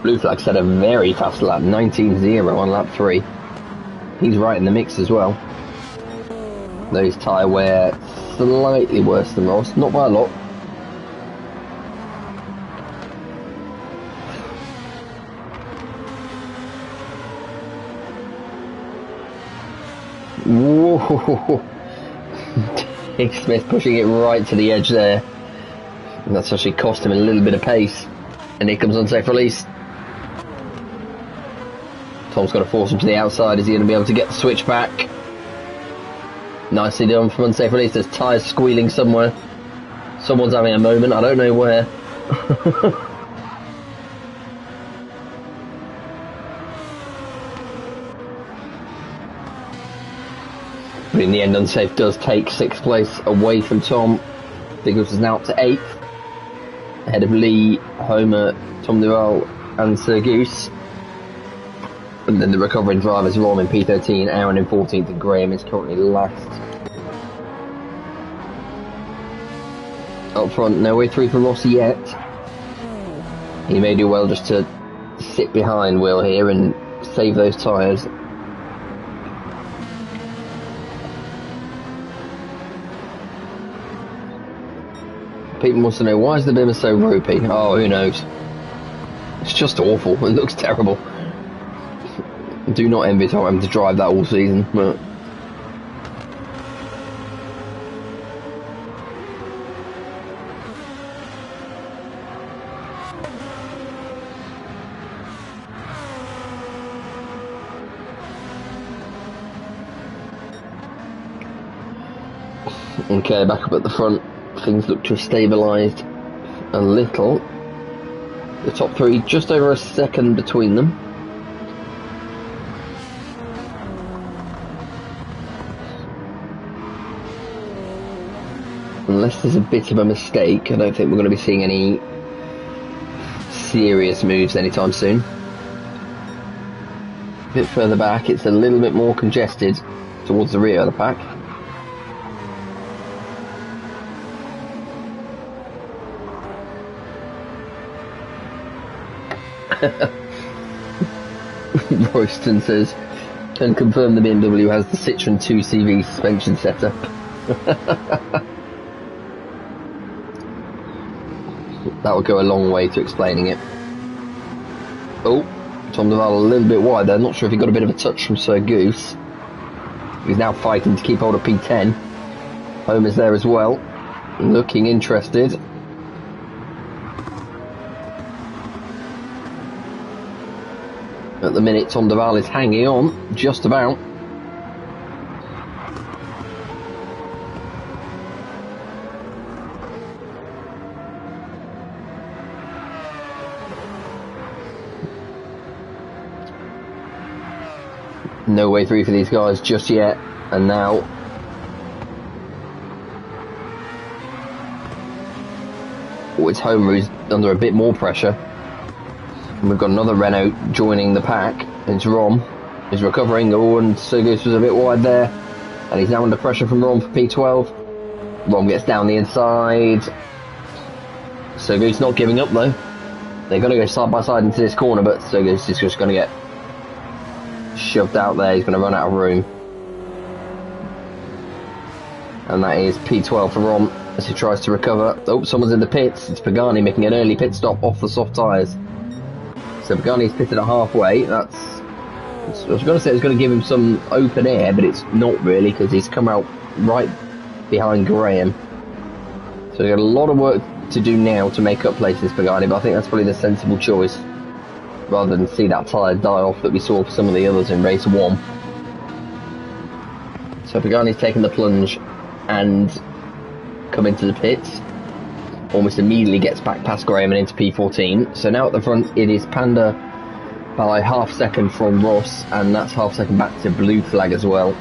Blue Flag set a very fast lap, 19.0 on lap 3. He's right in the mix as well. Though his tyre wear slightly worse than Ross, not by a lot. Whoa! Dick Smith pushing it right to the edge there. And that's actually cost him a little bit of pace. And here comes unsafe release. Tom's got to force him to the outside. Is he going to be able to get the switch back? Nicely done from unsafe release. There's tyres squealing somewhere. Someone's having a moment. I don't know where. But in the end, unsafe does take 6th place away from Tom. Biggles is now up to 8th. Ahead of Lee, Homer, Tom Duval and Sir Goose. And then the recovering drivers, Ron in P13, Aaron in 14th, and Graham is currently last. Up front, no way through for Ross yet. He may do well just to sit behind Will here and save those tyres. People wants to know, why is the bimmer so ropey? Oh, who knows? It's just awful. It looks terrible. Do not envy Tom having to drive that all season, but... Okay, back up at the front. Things look to have stabilised a little. The top 3 just over a second between them. Unless there's a bit of a mistake, I don't think we're going to be seeing any serious moves anytime soon. A bit further back, it's a little bit more congested towards the rear of the pack. Royston says, can confirm the BMW has the Citroen 2CV suspension setup. That would go a long way to explaining it. Oh, Tom Duval a little bit wide there. Not sure if he got a bit of a touch from Sir Goose. He's now fighting to keep hold of P10. Homer's there as well, looking interested. At the minute, Tom Duval is hanging on, just about. No way through for these guys just yet, and now it's Homer who's under a bit more pressure. And we've got another Renault joining the pack. It's Rom. He's recovering. Oh, and Sir Goose was a bit wide there. And he's now under pressure from Rom for P12. Rom gets down the inside. Sir Goose not giving up though. They're going to go side by side into this corner, but Sir Goose is just going to get shoved out there. He's going to run out of room. And that is P12 for Rom as he tries to recover. Oh, someone's in the pits. It's Pagani making an early pit stop off the soft tyres. So Pagani's pitted at halfway. I was going to say it's going to give him some open air, but it's not really because he's come out right behind Graham. So So we've got a lot of work to do now to make up places for Pagani, but I think that's probably the sensible choice, rather than see that tyre die off that we saw for some of the others in race 1. So Pagani's taken the plunge and come into the pits. Almost immediately gets back past Graham and into P14. So now at the front it is Panda by half second from Ross, and that's half second back to Blue Flag as well.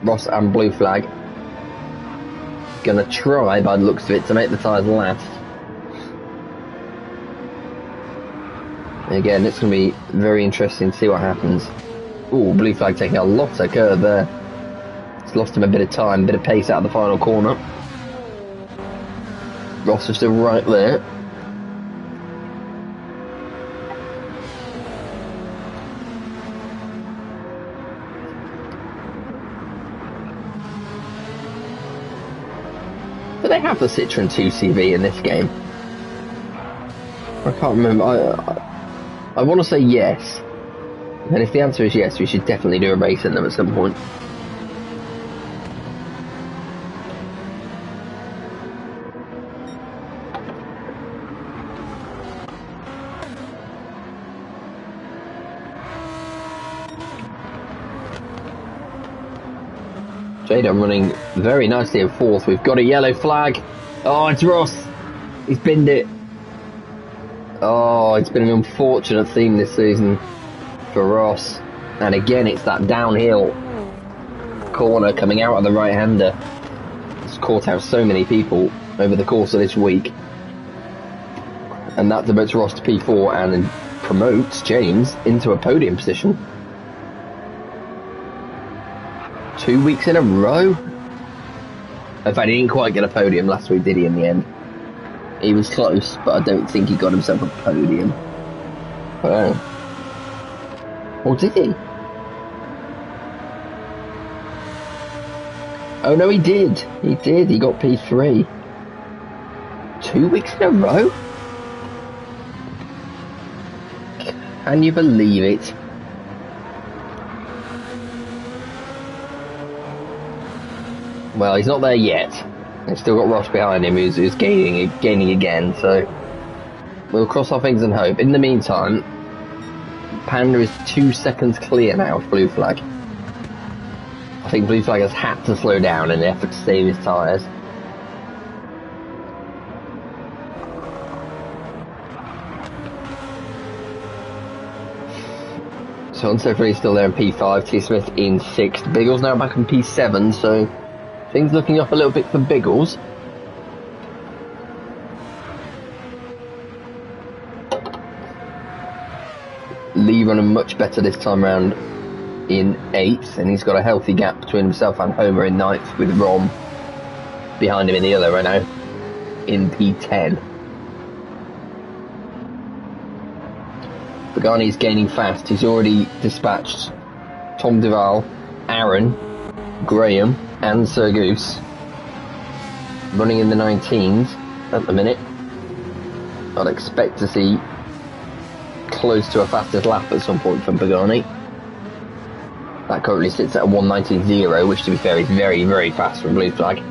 Ross and Blue Flag gonna try, by the looks of it, to make the tyres last. And again, it's gonna be very interesting to see what happens. Ooh, Blue Flag taking a lot of curve there. It's lost him a bit of time, a bit of pace out of the final corner. Ross is still right there. Do they have the Citroen 2CV in this game? I can't remember. I want to say yes. And if the answer is yes, we should definitely do a race in them at some point. Jada running very nicely in 4th. We've got a yellow flag. Oh, it's Ross. He's binned it. Oh, it's been an unfortunate theme this season for Ross. And again, it's that downhill corner coming out of the right-hander. It's caught out so many people over the course of this week. And that demotes Ross to P4 and promotes James into a podium position. 2 weeks in a row? In fact, he didn't quite get a podium last week, did he, in the end? He was close, but I don't think he got himself a podium. Oh. Or did he? Oh no, he did. He did. He got P3. 2 weeks in a row? Can you believe it? Well, he's not there yet. He's still got Ross behind him, who's gaining again, so we'll cross our fingers and hope. In the meantime, Panda is 2 seconds clear now of Blue Flag. I think Blue Flag has had to slow down in an effort to save his tyres. So Unsafe still there in P5, T Smith in 6th. Biggles now back in P7, so things looking up a little bit for Biggles. Lee running much better this time round in 8th, and he's got a healthy gap between himself and Homer in 9th, with Rom behind him in the other right now in P10. Pagani's gaining fast. He's already dispatched Tom Duval, Aaron, Graham and Sir Goose, running in the 19s at the minute. I'd expect to see close to a fastest lap at some point from Pagani. That currently sits at a 1:19.0, which to be fair is very, very fast from Blue Flag.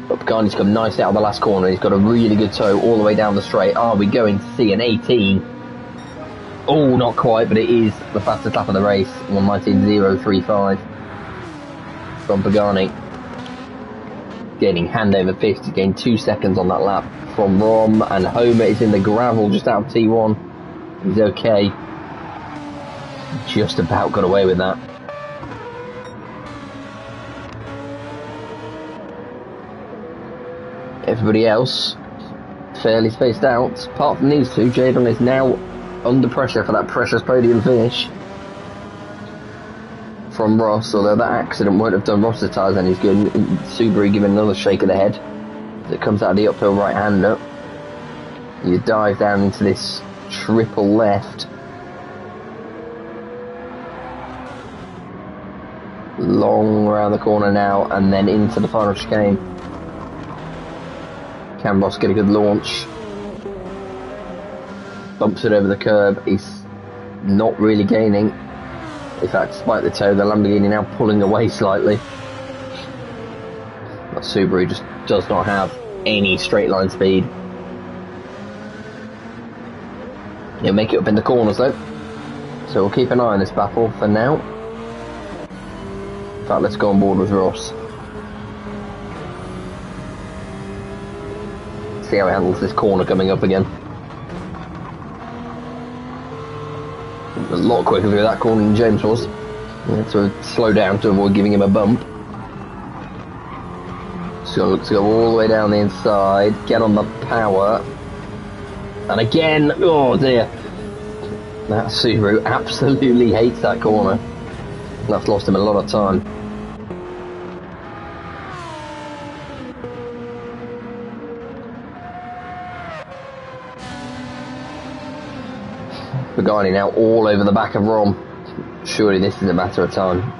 But Pagani's come nicely out of the last corner. He's got a really good toe all the way down the straight. Are we going to see an 18? Oh, not quite, but it is the fastest lap of the race, 1:19.035 from Pagani. Gaining hand over fist, he gained 2 seconds on that lap from Rom, and Homer is in the gravel just out of T1. He's okay. Just about got away with that. Everybody else fairly spaced out, apart from these two. Jadon is now under pressure for that precious podium finish from Ross, although that accident won't have done Ross's tyres any good. Subaru giving another shake of the head as it comes out of the uphill right-hander. You dive down into this triple left. Long around the corner now, and then into the final chicane. Can Ross get a good launch? Bumps it over the curb. He's not really gaining. In fact, despite the toe, the Lamborghini now pulling away slightly. That Subaru just does not have any straight line speed. He'll make it up in the corners though, so we'll keep an eye on this battle for now. In fact, let's go on board with Ross. See how he handles this corner coming up again. A lot quicker through that corner than James was. So slow down to avoid giving him a bump. So look to go all the way down the inside, get on the power, and again, oh dear, that Subaru absolutely hates that corner. That's lost him a lot of time. Pagani now all over the back of Rom. Surely this is a matter of time.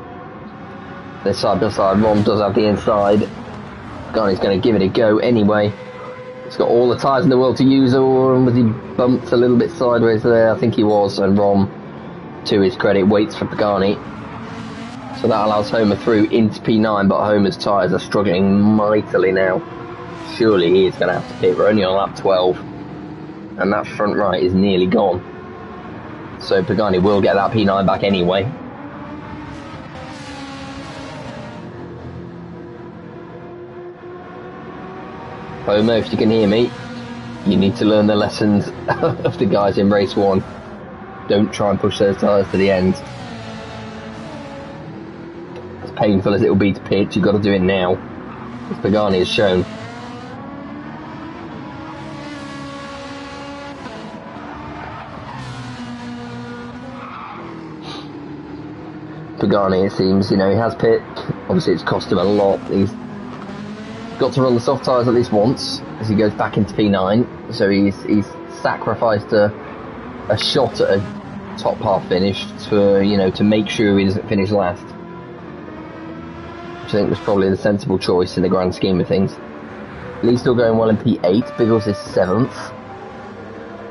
They're side by side. Rom does have the inside. Pagani's going to give it a go anyway. He's got all the tyres in the world to use, or was he bumped a little bit sideways there? I think he was, and Rom, to his credit, waits for Pagani. So that allows Homer through into P9, but Homer's tyres are struggling mightily now. Surely he is going to have to pit. We're only on lap 12, and that front right is nearly gone. So Pagani will get that P9 back anyway. Homer, if you can hear me, you need to learn the lessons of the guys in race 1. Don't try and push those tyres to the end. As painful as it will be to pit, you've got to do it now, as Pagani has shown. Pagani, it seems, you know, he has pit. Obviously it's cost him a lot. He's got to run the soft tyres at least once as he goes back into P9, so he's sacrificed a shot at a top half finish to, you know, to make sure he doesn't finish last, which I think was probably the sensible choice in the grand scheme of things. Lee's still going well in P8, Biggles is 7th,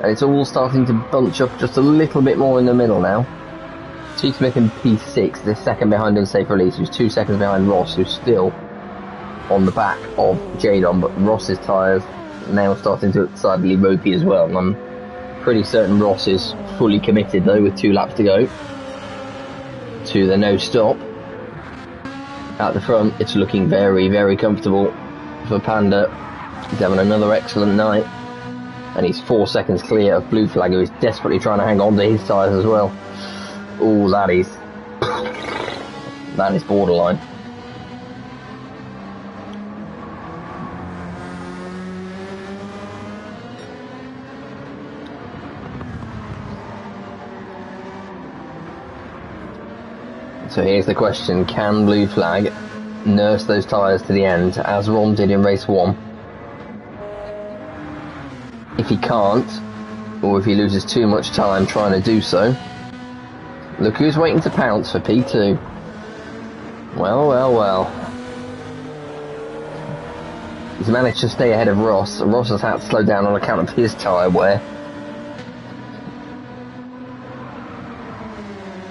and it's all starting to bunch up just a little bit more in the middle now. T. Smith in P6, this second behind Unsafe Release, who's 2 seconds behind Ross, who's still on the back of Jadon, but Ross's tyres now starting to look decidedly ropey as well, and I'm pretty certain Ross is fully committed though, with 2 laps to go to the no stop. At the front, it's looking very, very comfortable for Panda. He's having another excellent night, and he's 4 seconds clear of Blue Flag, who is desperately trying to hang on to his tyres as well. Oh, that is borderline. So here's the question, can Blue Flag nurse those tyres to the end, as Ron did in race 1? If he can't, or if he loses too much time trying to do so, look who's waiting to pounce for P2. Well, well, well. He's managed to stay ahead of Ross. Ross has had to slow down on account of his tyre wear.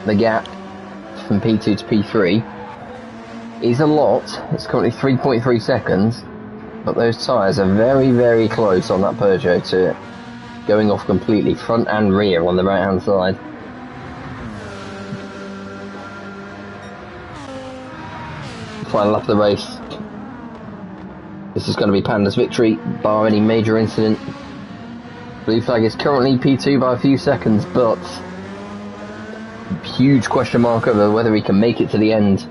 The gap from P2 to P3 is a lot. It's currently 3.3 seconds, but those tyres are very, very close on that Peugeot to going off completely, front and rear on the right hand side. Final lap of the race. This is going to be Panda's victory, bar any major incident. Blue Flag is currently P2 by a few seconds, but huge question mark over whether he can make it to the end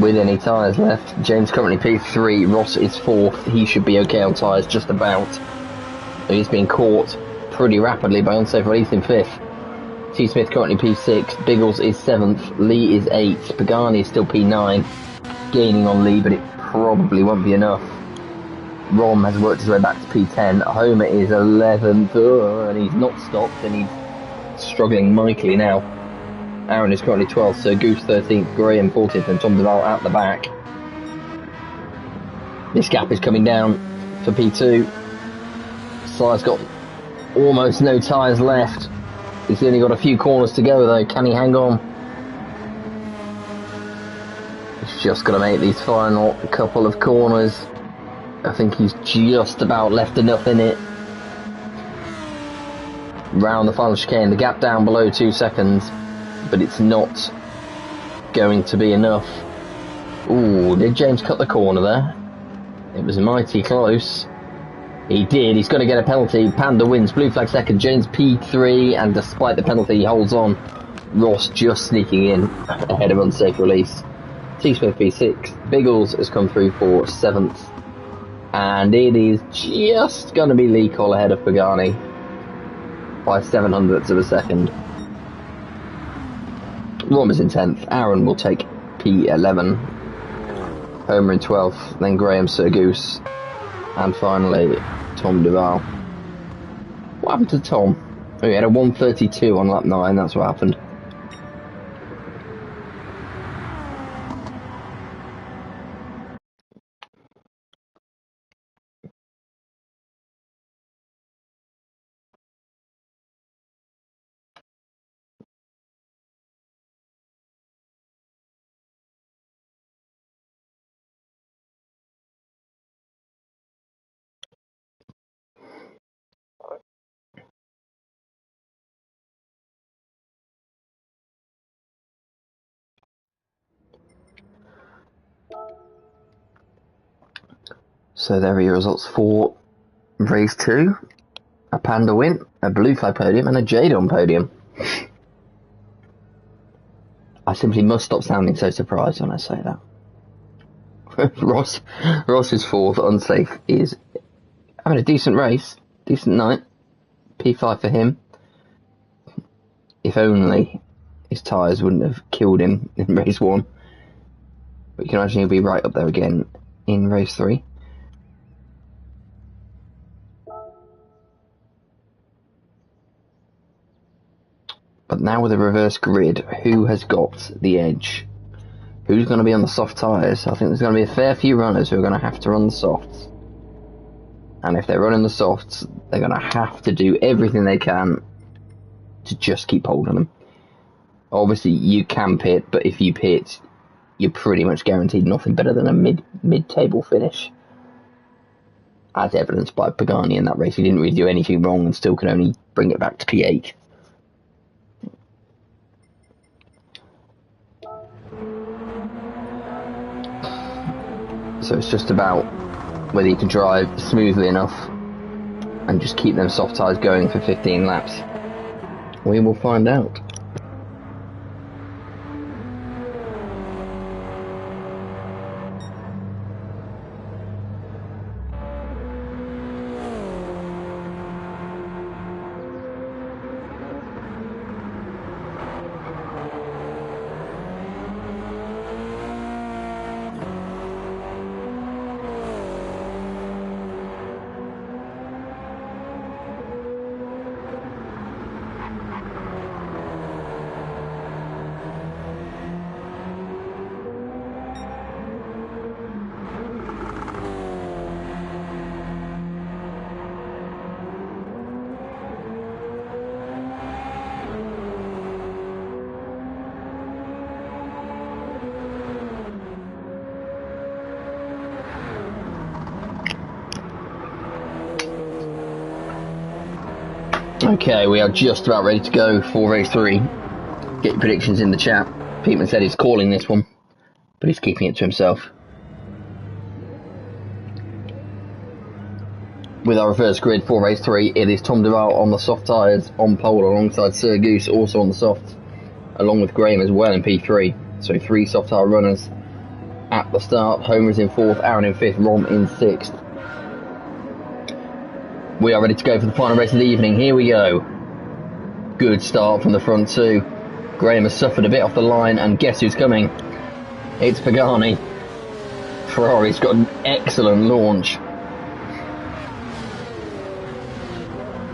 with any tyres left. James currently P3, Ross is 4th, he should be okay on tyres just about. He's been caught pretty rapidly by Unsafe Release in 5th. T. Smith currently P6, Biggles is 7th, Lee is 8th, Pagani is still P9, gaining on Lee, but it probably won't be enough. Rom has worked his way back to P10, Homer is 11th, and he's not stopped, and he's struggling mightily now. Aaron is currently 12th, so Goose 13th, Graham 14th, and Tom Duval at the back. This gap is coming down for P2. Sly's got almost no tyres left. He's only got a few corners to go though. Can he hang on? He's just got to make these final couple of corners. I think he's just about left enough in it. Round the final chicane, the gap down below 2 seconds, but it's not going to be enough. Ooh, did James cut the corner there? It was mighty close. He did. He's going to get a penalty. Panda wins. Blue flag second. James P3, and despite the penalty, he holds on. Ross just sneaking in ahead of unsafe release. T-Smith P6. Biggles has come through for 7th. And it is just going to be Lee Cole ahead of Pagani by 700ths of a second. Rom is in 10th. Aaron will take P11. Homer in 12th. Then Graham, Sir Goose. And finally, Tom Duval. What happened to Tom? Oh, he had a 1:32 on lap 9. That's what happened. So there are your results for race 2. A Panda win, a blue flag podium, and a Jade on podium. I simply must stop sounding so surprised when I say that. Ross is 4th. Unsafe is having a decent race, decent night. P5 for him. If only his tyres wouldn't have killed him in race 1. But you can imagine he'll be right up there again in race 3. But now with a reverse grid, who has got the edge? Who's going to be on the soft tyres? I think there's going to be a fair few runners who are going to have to run the softs. And if they're running the softs, they're going to have to do everything they can to just keep hold of them. Obviously, you can pit, but if you pit, you're pretty much guaranteed nothing better than a mid-table finish. As evidenced by Pagani in that race. He didn't really do anything wrong and still can only bring it back to P8. So it's just about whether you can drive smoothly enough and just keep them soft tyres going for 15 laps. We will find out. Okay, we are just about ready to go for race 3. Get your predictions in the chat. Peteman said he's calling this one, but he's keeping it to himself. With our reverse grid for race 3, it is Tom Duval on the soft tyres on pole alongside Sir Goose also on the soft, along with Graham as well in P3. So 3 soft tyre runners at the start. Homer's in 4th, Aaron in 5th, Rom in 6th. We are ready to go for the final race of the evening. Here we go. Good start from the front 2. Graham has suffered a bit off the line, and guess who's coming? It's Pagani. Ferrari's got an excellent launch.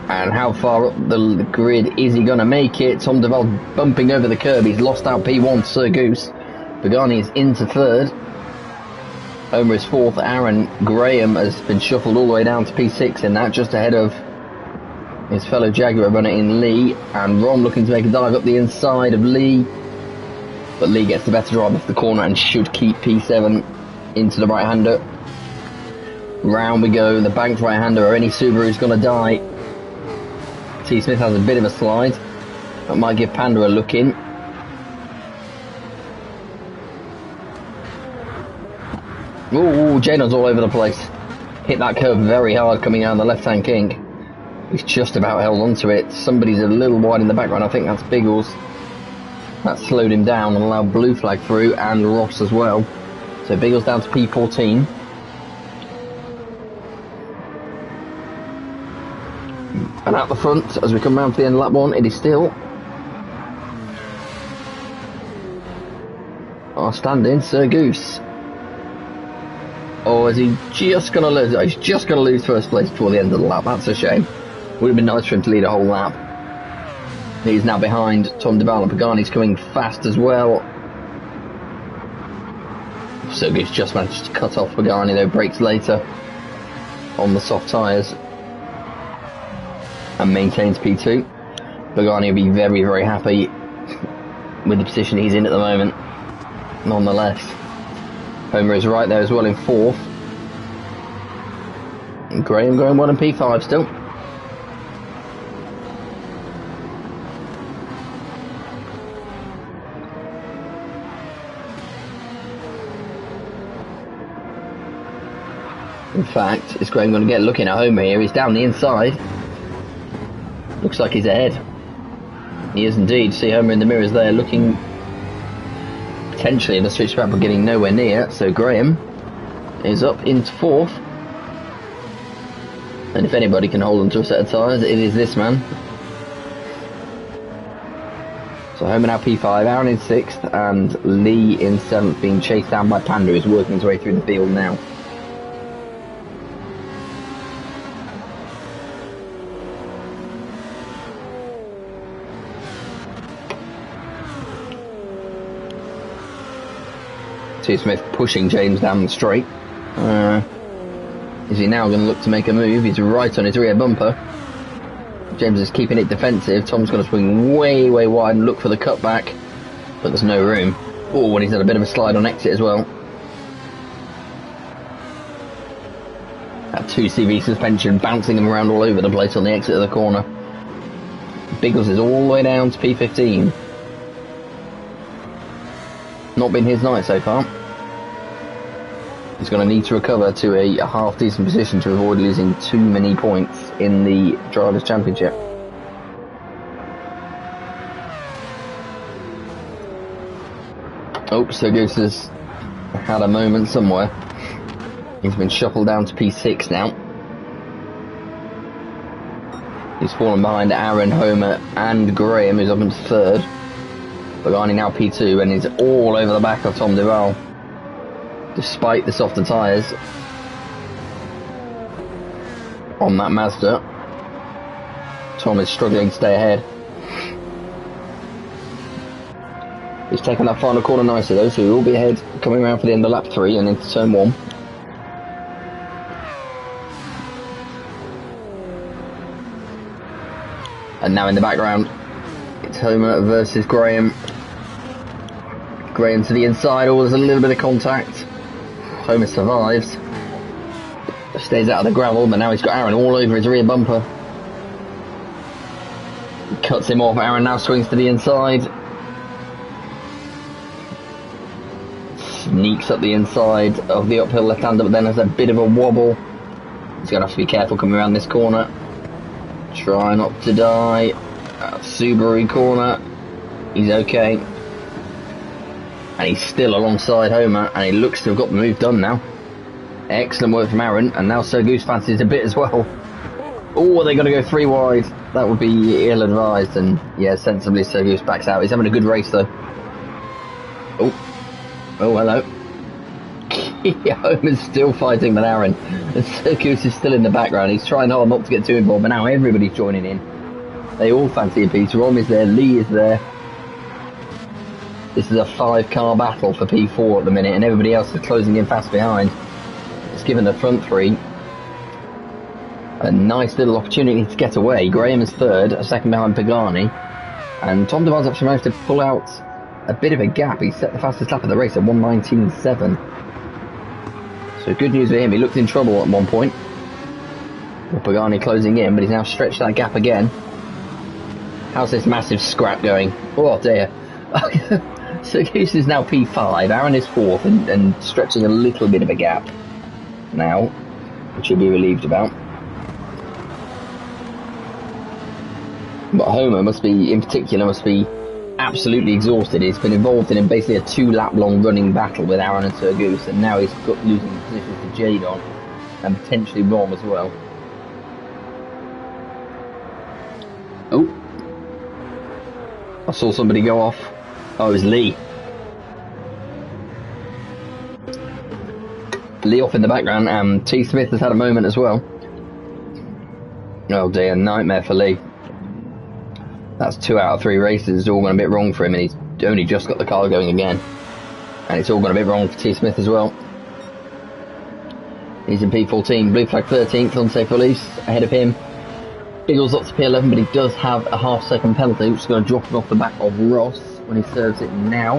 And how far up the grid is he going to make it? Tom Duval bumping over the curb. He's lost out P1 to Sir Goose. Pagani is into 3rd. Homer is 4th. Aaron Graham has been shuffled all the way down to P6 in that, just ahead of his fellow Jaguar runner in Lee. And Rom looking to make a dive up the inside of Lee. But Lee gets the better drive off the corner and should keep P7 into the right-hander. Round we go, the banked right-hander, or any Subaru's going to die. T. Smith has a bit of a slide. That might give Panda a look in. Ooh, Jano's all over the place. Hit that curve very hard coming out of the left-hand kink. He's just about held onto it. Somebody's a little wide in the background. I think that's Biggles. That slowed him down and allowed Blue Flag through, and Ross as well. So Biggles down to P14. And out the front, as we come round to the end of lap 1, it is still our stand-in, Sir Goose. Or is he just going to lose? He's just going to lose first place before the end of the lap. That's a shame. Would have been nice for him to lead a whole lap. He's now behind Tom Duval, and Pagani's coming fast as well. Sir Goose just managed to cut off Pagani, though, brakes later on the soft tyres. And maintains P2. Pagani will be very, very happy with the position he's in at the moment, nonetheless. Homer is right there as well in 4th. And Graham going 1 in P5 still. In fact, is Graham going to get looking at Homer here? He's down the inside. Looks like he's ahead. He is indeed. See Homer in the mirrors there looking potentially in the switch back, but getting nowhere near. So Graham is up into 4th. And if anybody can hold on to a set of tyres, it is this man. So Homer now P5, Aaron in 6th, and Lee in 7th, being chased down by Panda, who's working his way through the field now. T. Smith pushing James down the straight. Is he now going to look to make a move? He's right on his rear bumper. James is keeping it defensive. Tom's going to swing way, way wide and look for the cutback, but there's no room. Oh, and he's had a bit of a slide on exit as well. That 2CV suspension bouncing him around all over the place on the exit of the corner. Biggles is all the way down to P15. Not been his night so far. He's going to need to recover to a half decent position to avoid losing too many points in the Drivers' Championship. Oh, so Goose has had a moment somewhere. He's been shuffled down to P6 now. He's fallen behind Aaron, Homer and Graham, who's up into 3rd. Pagani now P2, and he's all over the back of Tom Duval, despite the softer tyres on that Mazda. Tom is struggling to stay ahead. He's taken that final corner nicely though, so he will be ahead coming around for the end of lap 3 and into turn 1. And now in the background, it's Homer versus Graham. Graham to the inside. Oh, there's a little bit of contact. Homer survives. Stays out of the gravel, but now he's got Aaron all over his rear bumper. Cuts him off. Aaron now swings to the inside. Sneaks up the inside of the uphill left-hander, but then has a bit of a wobble. He's going to have to be careful coming around this corner. Try not to die. Subaru corner. He's okay. And he's still alongside Homer, and he looks to have got the move done now. Excellent work from Aaron, and now Sir Goose fancies a bit as well. Oh, they're going to go 3 wide. That would be ill-advised, and yeah, sensibly Sir Goose backs out. He's having a good race though. Oh, hello. Homer's still fighting with Aaron. And Sir Goose is still in the background. He's trying hard not to get too involved, but now everybody's joining in. They all fancy a piece. Rom is there, Lee is there. This is a 5-car battle for P4 at the minute, and everybody else is closing in fast behind. It's given the front 3 a nice little opportunity to get away. Graham is 3rd, a second behind Pagani, and Tom Duval's actually managed to pull out a bit of a gap. He set the fastest lap of the race at 1:19.7. So good news for him, he looked in trouble at one point. With Pagani closing in, but he's now stretched that gap again. How's this massive scrap going? Oh dear. So Goose is now P5, Aaron is 4th and stretching a little bit of a gap now, which you'll be relieved about. But Homer must be, in particular, absolutely exhausted. He's been involved in basically a 2-lap long running battle with Aaron and Sir Goose, and now he's got losing position to Jadon and potentially Rom as well. Oh, I saw somebody go off. Oh, it was Lee. Lee off in the background, and T. Smith has had a moment as well. Oh dear, nightmare for Lee. That's 2 out of 3 races. It's all gone a bit wrong for him, and he's only just got the car going again. And it's all gone a bit wrong for T. Smith as well. He's in P14, blue flag 13th, unsafe release, ahead of him. Biggles up to P11, but he does have a half-second penalty, which is going to drop him off the back of Ross when he serves it now.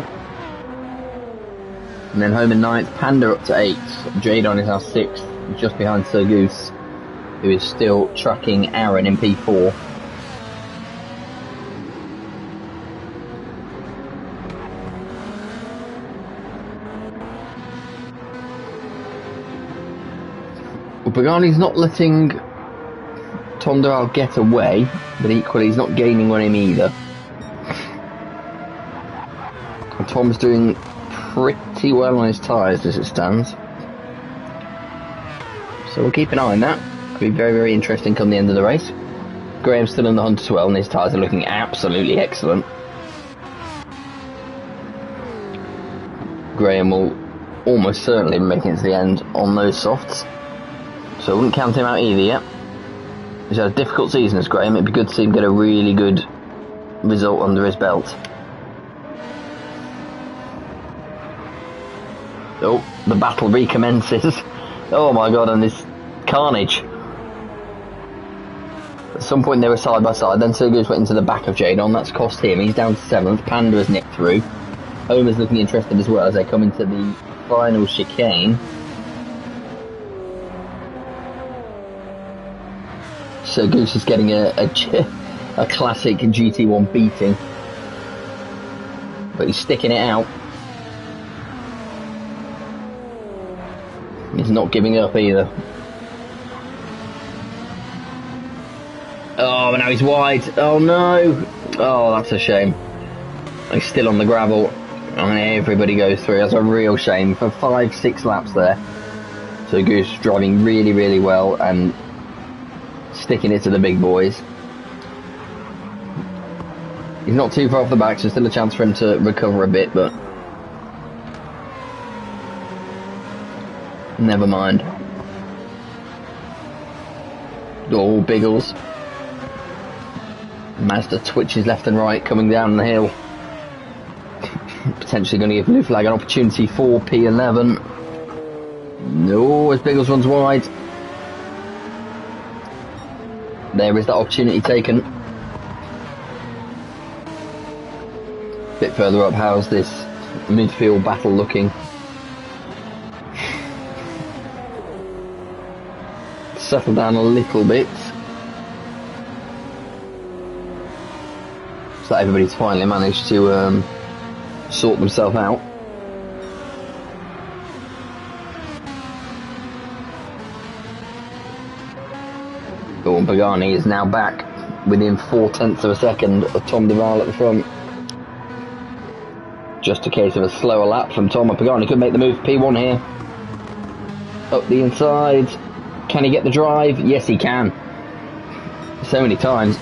And then home in 9th, Panda up to 8th. Jadon is now 6th, just behind Sir Goose, who is still tracking Aaron in P4. Well, Pagani's not letting Tom Doral get away, but equally he's not gaining on him either. And Tom's doing pretty well on his tyres as it stands. So we'll keep an eye on that. It'll be very, very interesting come the end of the race. Graham's still in the hunt as well, and his tyres are looking absolutely excellent. Graham will almost certainly be making it to the end on those softs. So I wouldn't count him out either yet. He's had a difficult season as Graham. It'd be good to see him get a really good result under his belt. Oh, the battle recommences. Oh my god, and this carnage. At some point they were side by side, then Sir Goose went into the back of Jadon. That's cost him. He's down to 7th. Panda has nicked through. Homer's looking interested as well as they come into the final chicane. So Goose is getting a classic GT1 beating, but he's sticking it out. He's not giving up either. Oh, now he's wide. Oh no! Oh, that's a shame. He's still on the gravel, and everybody goes through. That's a real shame for 5-6 laps there. So Goose driving really, really well and sticking it to the big boys. He's not too far off the back, so still a chance for him to recover a bit, but never mind. Oh, Biggles. Mazda twitches left and right coming down the hill. Potentially going to give Blue Flag an opportunity for P11. No, as Biggles runs wide. There is that opportunity taken. Bit further up, how's this midfield battle looking? Settle down a little bit. So that everybody's finally managed to sort themselves out. Dawn Pagani is now back within 0.4 of a second of Tom Duval at the front. Just a case of a slower lap from Tom, and Pagani could make the move. P1 here. Up the inside. Can he get the drive? Yes, he can. So many times,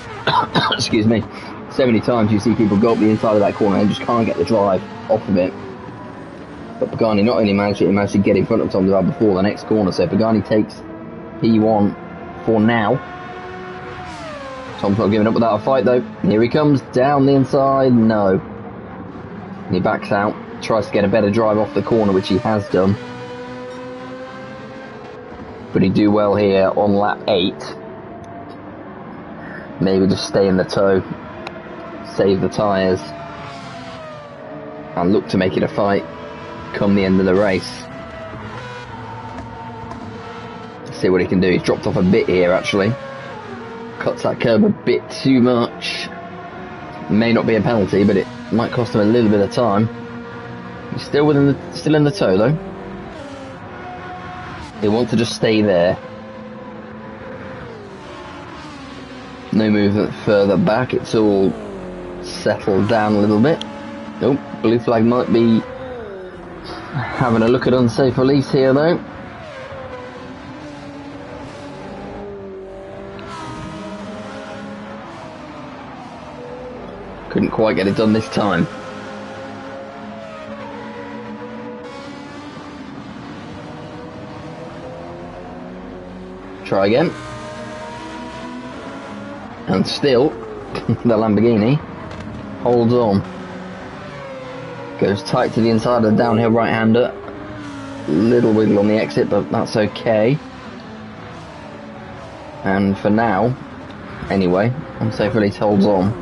excuse me, so many times you see people go up the inside of that corner and just can't get the drive off of it. But Pagani not only managed it, he managed to get in front of Tom Duval before the next corner. So Pagani takes P1 for now. Tom's not giving up without a fight though. Here he comes, down the inside, no. He backs out, tries to get a better drive off the corner, which he has done. But he'd do well here on lap 8. Maybe just stay in the tow, save the tyres, and look to make it a fight come the end of the race. see what he can do. He's dropped off a bit here, actually. Cuts that curb a bit too much. May not be a penalty, but it might cost him a little bit of time. He's still still in the toe, though. He'll want to just stay there. No movement further back. It's all settled down a little bit. Oh, blue flag might be having a look at unsafe release here, though. Couldn't quite get it done this time. Try again. And still, the Lamborghini holds on. Goes tight to the inside of the downhill right-hander. Little wiggle on the exit, but that's okay. And for now, anyway, unsafe release holds on.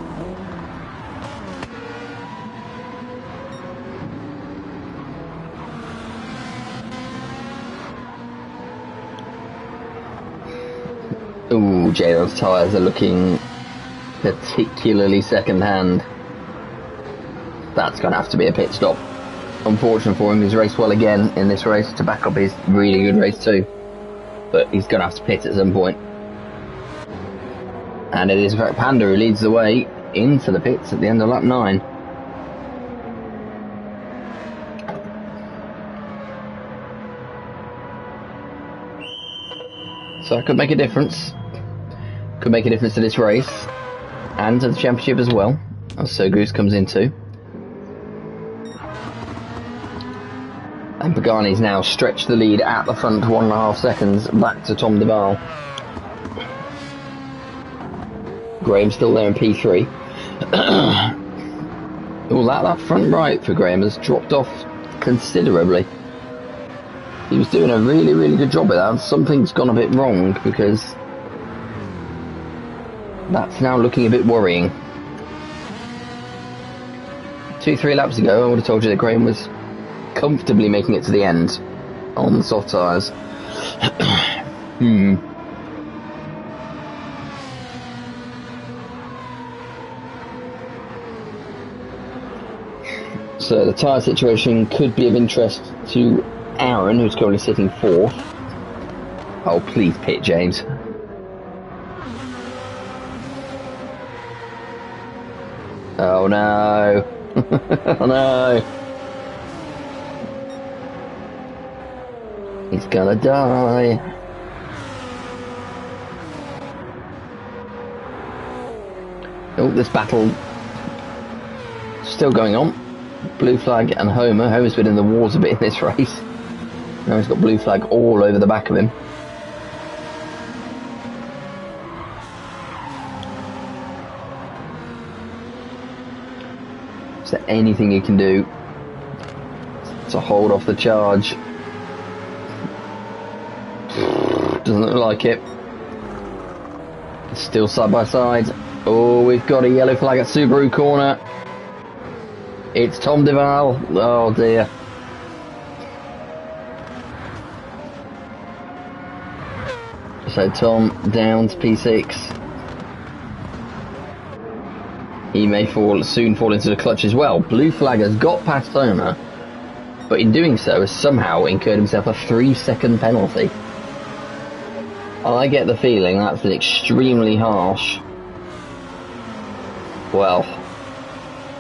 Ooh, JL's tyres are looking particularly second-hand. That's going to have to be a pit stop. Unfortunate for him, he's raced well again in this race to back up his really good race too. But he's going to have to pit at some point. And it is in fact Panda who leads the way into the pits at the end of lap 9. So that could make a difference. Could make a difference to this race and to the championship as well. As So Goose comes in too. And Pagani's now stretched the lead at the front 1.5 seconds back to Tom Duval. Graham's still there in P3. Oh, that front right for Graham has dropped off considerably. He was doing a really, really good job with that. Something's gone a bit wrong because that's now looking a bit worrying. 2-3 laps ago, I would have told you that Graham was comfortably making it to the end on the soft tyres. So the tyre situation could be of interest to Aaron, who's currently sitting 4th. Oh, please pit, James. Oh no. Oh no. He's gonna die. Oh, this battle still going on. Blue flag and Homer. Homer's been in the wars a bit in this race. Now he's got blue flag all over the back of him. Is there anything you can do to hold off the charge? Doesn't look like it. Still side by side. Oh, we've got a yellow flag at Subaru corner. It's Tom Duval. Oh dear. So Tom down to P6. He may soon fall into the clutch as well. Blue flag has got past Homer, but in doing so has somehow incurred himself a 3-second penalty. I get the feeling that's an extremely harsh. Well,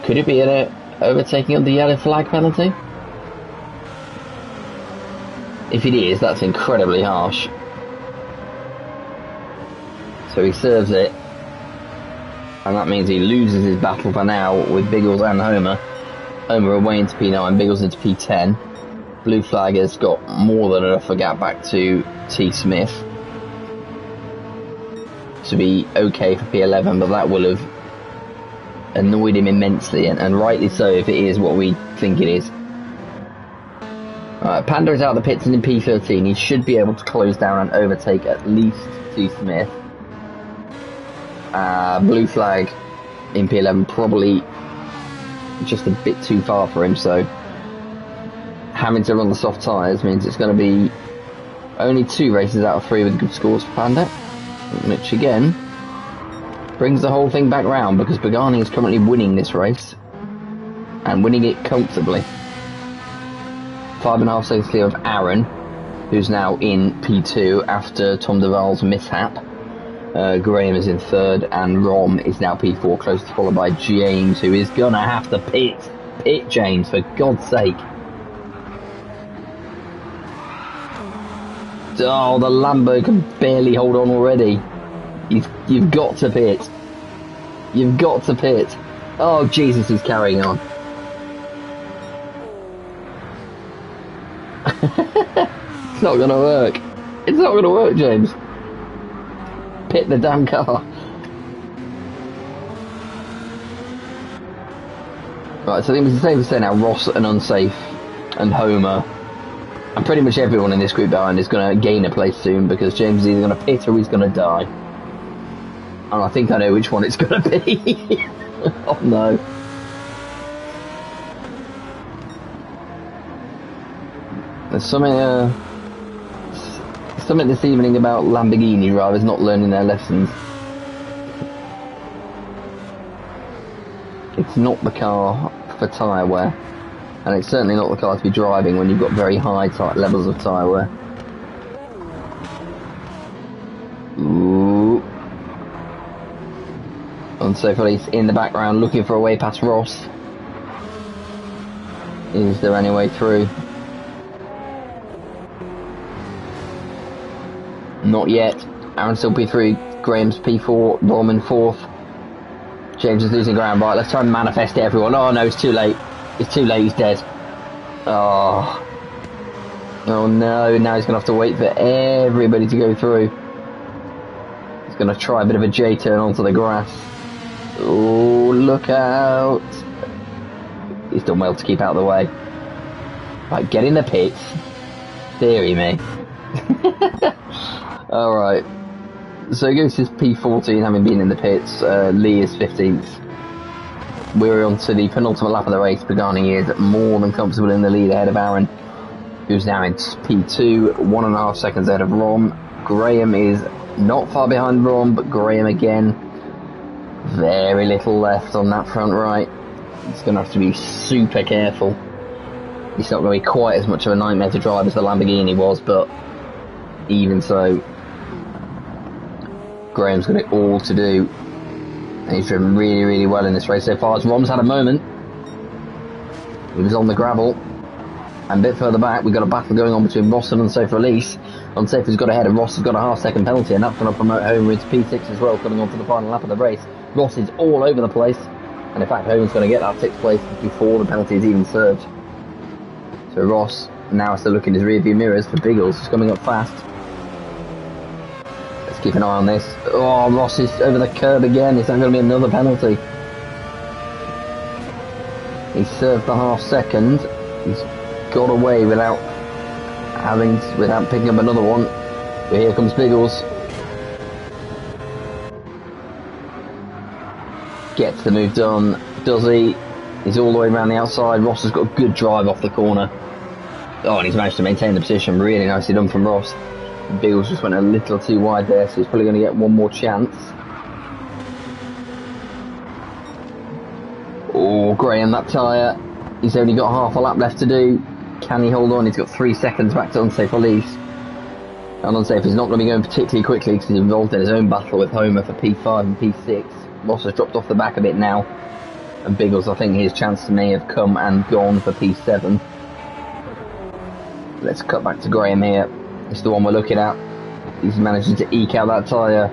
could it be an overtaking of the yellow flag penalty? If it is, that's incredibly harsh. So he serves it, and that means he loses his battle for now with Biggles and Homer. Homer away into P9, Biggles into P10. Blue flag has got more than enough a gap back to T. Smith to be okay for P11, but that will have annoyed him immensely, and rightly so if it is what we think it is. Panda is out of the pits and in P13. He should be able to close down and overtake at least T. Smith. Blue flag in P11 probably just a bit too far for him, so having to run the soft tyres means it's going to be Only 2 races out of 3 with good scores for Panda, which again brings the whole thing back round because Pagani is currently winning this race and winning it comfortably. 5.5 seconds clear of Aaron, who's now in P2 after Tom Duval's mishap. Graham is in 3rd and Rom is now P4, closely followed by James, who is gonna have to pit. Pit, James, for God's sake. Oh, the Lambo can barely hold on already. You've got to pit. You've got to pit. Oh, Jesus, he's carrying on. It's not gonna work. It's not gonna work, James. Pit the damn car. Right, so I think it's safe to say now Ross and Unsafe and Homer and pretty much everyone in this group behind is going to gain a place soon because James is either going to pit or he's going to die. And I think I know which one it's going to be. Oh no. There's something this evening about Lamborghini drivers not learning their lessons. It's not the car for tyre wear, and it's certainly not the car to be driving when you've got very high levels of tyre wear. Ooh. Unsafe release in the background, looking for a way past Ross. Is there any way through? Not yet. Aaron still P3, Graham's P4, Rom in 4th. James is losing ground. Right, let's try and manifest it, everyone. Oh no, it's too late. It's too late, he's dead. Oh. Oh no, now he's going to have to wait for everybody to go through. He's going to try a bit of a J-turn onto the grass. Oh, look out. He's done well to keep out of the way. Right, get in the pits. Deary me. Alright. So Goose is P14, having been in the pits. Lee is 15th. We're on to the penultimate lap of the race. Pagani is more than comfortable in the lead ahead of Aaron, who's now in P2, 1.5 seconds ahead of Rom. Graham is not far behind Rom, but Graham again, very little left on that front right. He's going to have to be super careful. It's not going to be quite as much of a nightmare to drive as the Lamborghini was, but even so, Graham's got it all to do, and he's driven really, really well in this race so far. As Rom's had a moment, he was on the gravel, and a bit further back we've got a battle going on between Ross and Unsafe Release. Unsafe has got ahead, and Ross has got a half-second penalty, and that's going to promote Homer into P6 as well, coming on to the final lap of the race. Ross is all over the place, and in fact Homer's going to get that 6th place before the penalty is even served. So Ross now has to look in his rear view mirrors for Biggles, who's coming up fast. Keep an eye on this. Oh, Ross is over the curb again. Is that going to be another penalty? He served the half-second. He's got away without picking up another one. But here comes Biggles. Gets the move done. Does he? He's all the way around the outside. Ross has got a good drive off the corner. Oh, and he's managed to maintain the position. Really nicely done from Ross. Biggles just went a little too wide there, so he's probably going to get one more chance. Oh, Graham, that tyre. He's only got half a lap left to do. Can he hold on? He's got 3 seconds back to Unsafe Release. And Unsafe is not going to be going particularly quickly because he's involved in his own battle with Homer for P5 and P6. Ross has dropped off the back a bit now. And Biggles, I think his chance may have come and gone for P7. Let's cut back to Graham here. It's the one we're looking at. He's managing to eke out that tyre.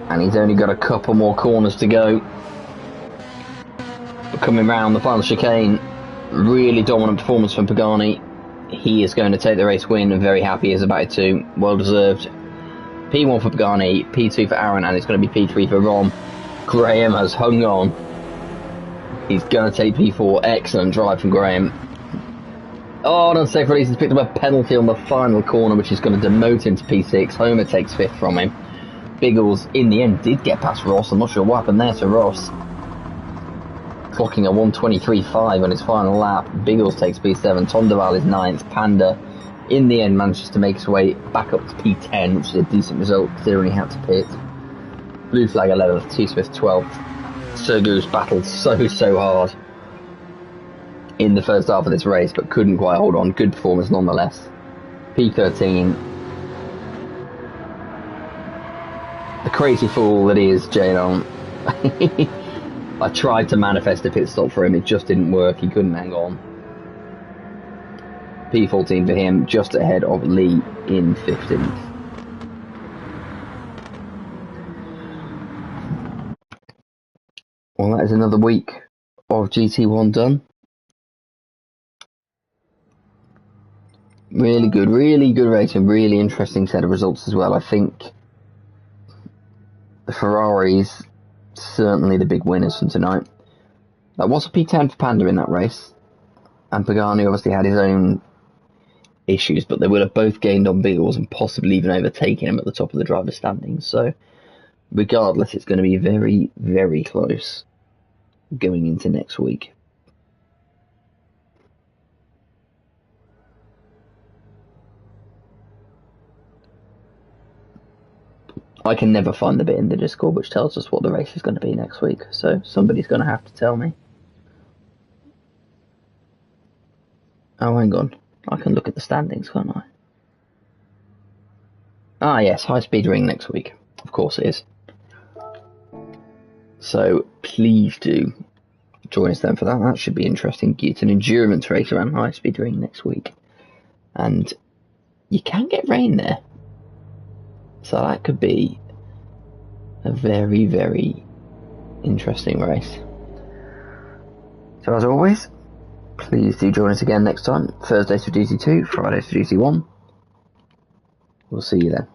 And he's only got a couple more corners to go. Coming round the final chicane. Really dominant performance from Pagani. He is going to take the race win, and very happy is about it too. Well deserved. P1 for Pagani, P2 for Aaron, and it's going to be P3 for Rom. Graham has hung on. He's going to take P4. Excellent drive from Graham. Oh, and Unsafe Release has picked up a penalty on the final corner, which is going to demote him to P6. Homer takes 5th from him. Biggles, in the end, did get past Ross. I'm not sure what happened there to Ross. clocking a 1:23.5 on his final lap. Biggles takes P7, Tom Duval is 9th, Panda in the end manages to make his way back up to P10, which is a decent result considering he had to pit. Blue flag 11th, T Swift 12th. Sergu's battled so hard in the first half of this race, but couldn't quite hold on. Good performance nonetheless. P13. The crazy fool that is Jadon. I tried to manifest a pit stop for him, it just didn't work, he couldn't hang on. P14 for him, just ahead of Lee in 15th. Well, that is another week of GT1 done. Really good racing, really interesting set of results as well. I think the Ferraris, certainly the big winners from tonight. That was a P10 for Panda in that race, and Pagani obviously had his own issues, but they would have both gained on Biggles and possibly even overtaken him at the top of the driver's standings. So regardless, it's going to be very, very close going into next week. I can never find the bit in the Discord which tells us what the race is going to be next week, so somebody's going to have to tell me. Oh, hang on. I can look at the standings, can't I? Ah, yes, High Speed Ring next week. Of course it is. So, please do join us then for that. That should be interesting. It's an endurance race around High Speed Ring next week. And you can get rain there. So that could be a very, very interesting race. So as always, please do join us again next time. Thursdays for GT2, Fridays for GT1. We'll see you then.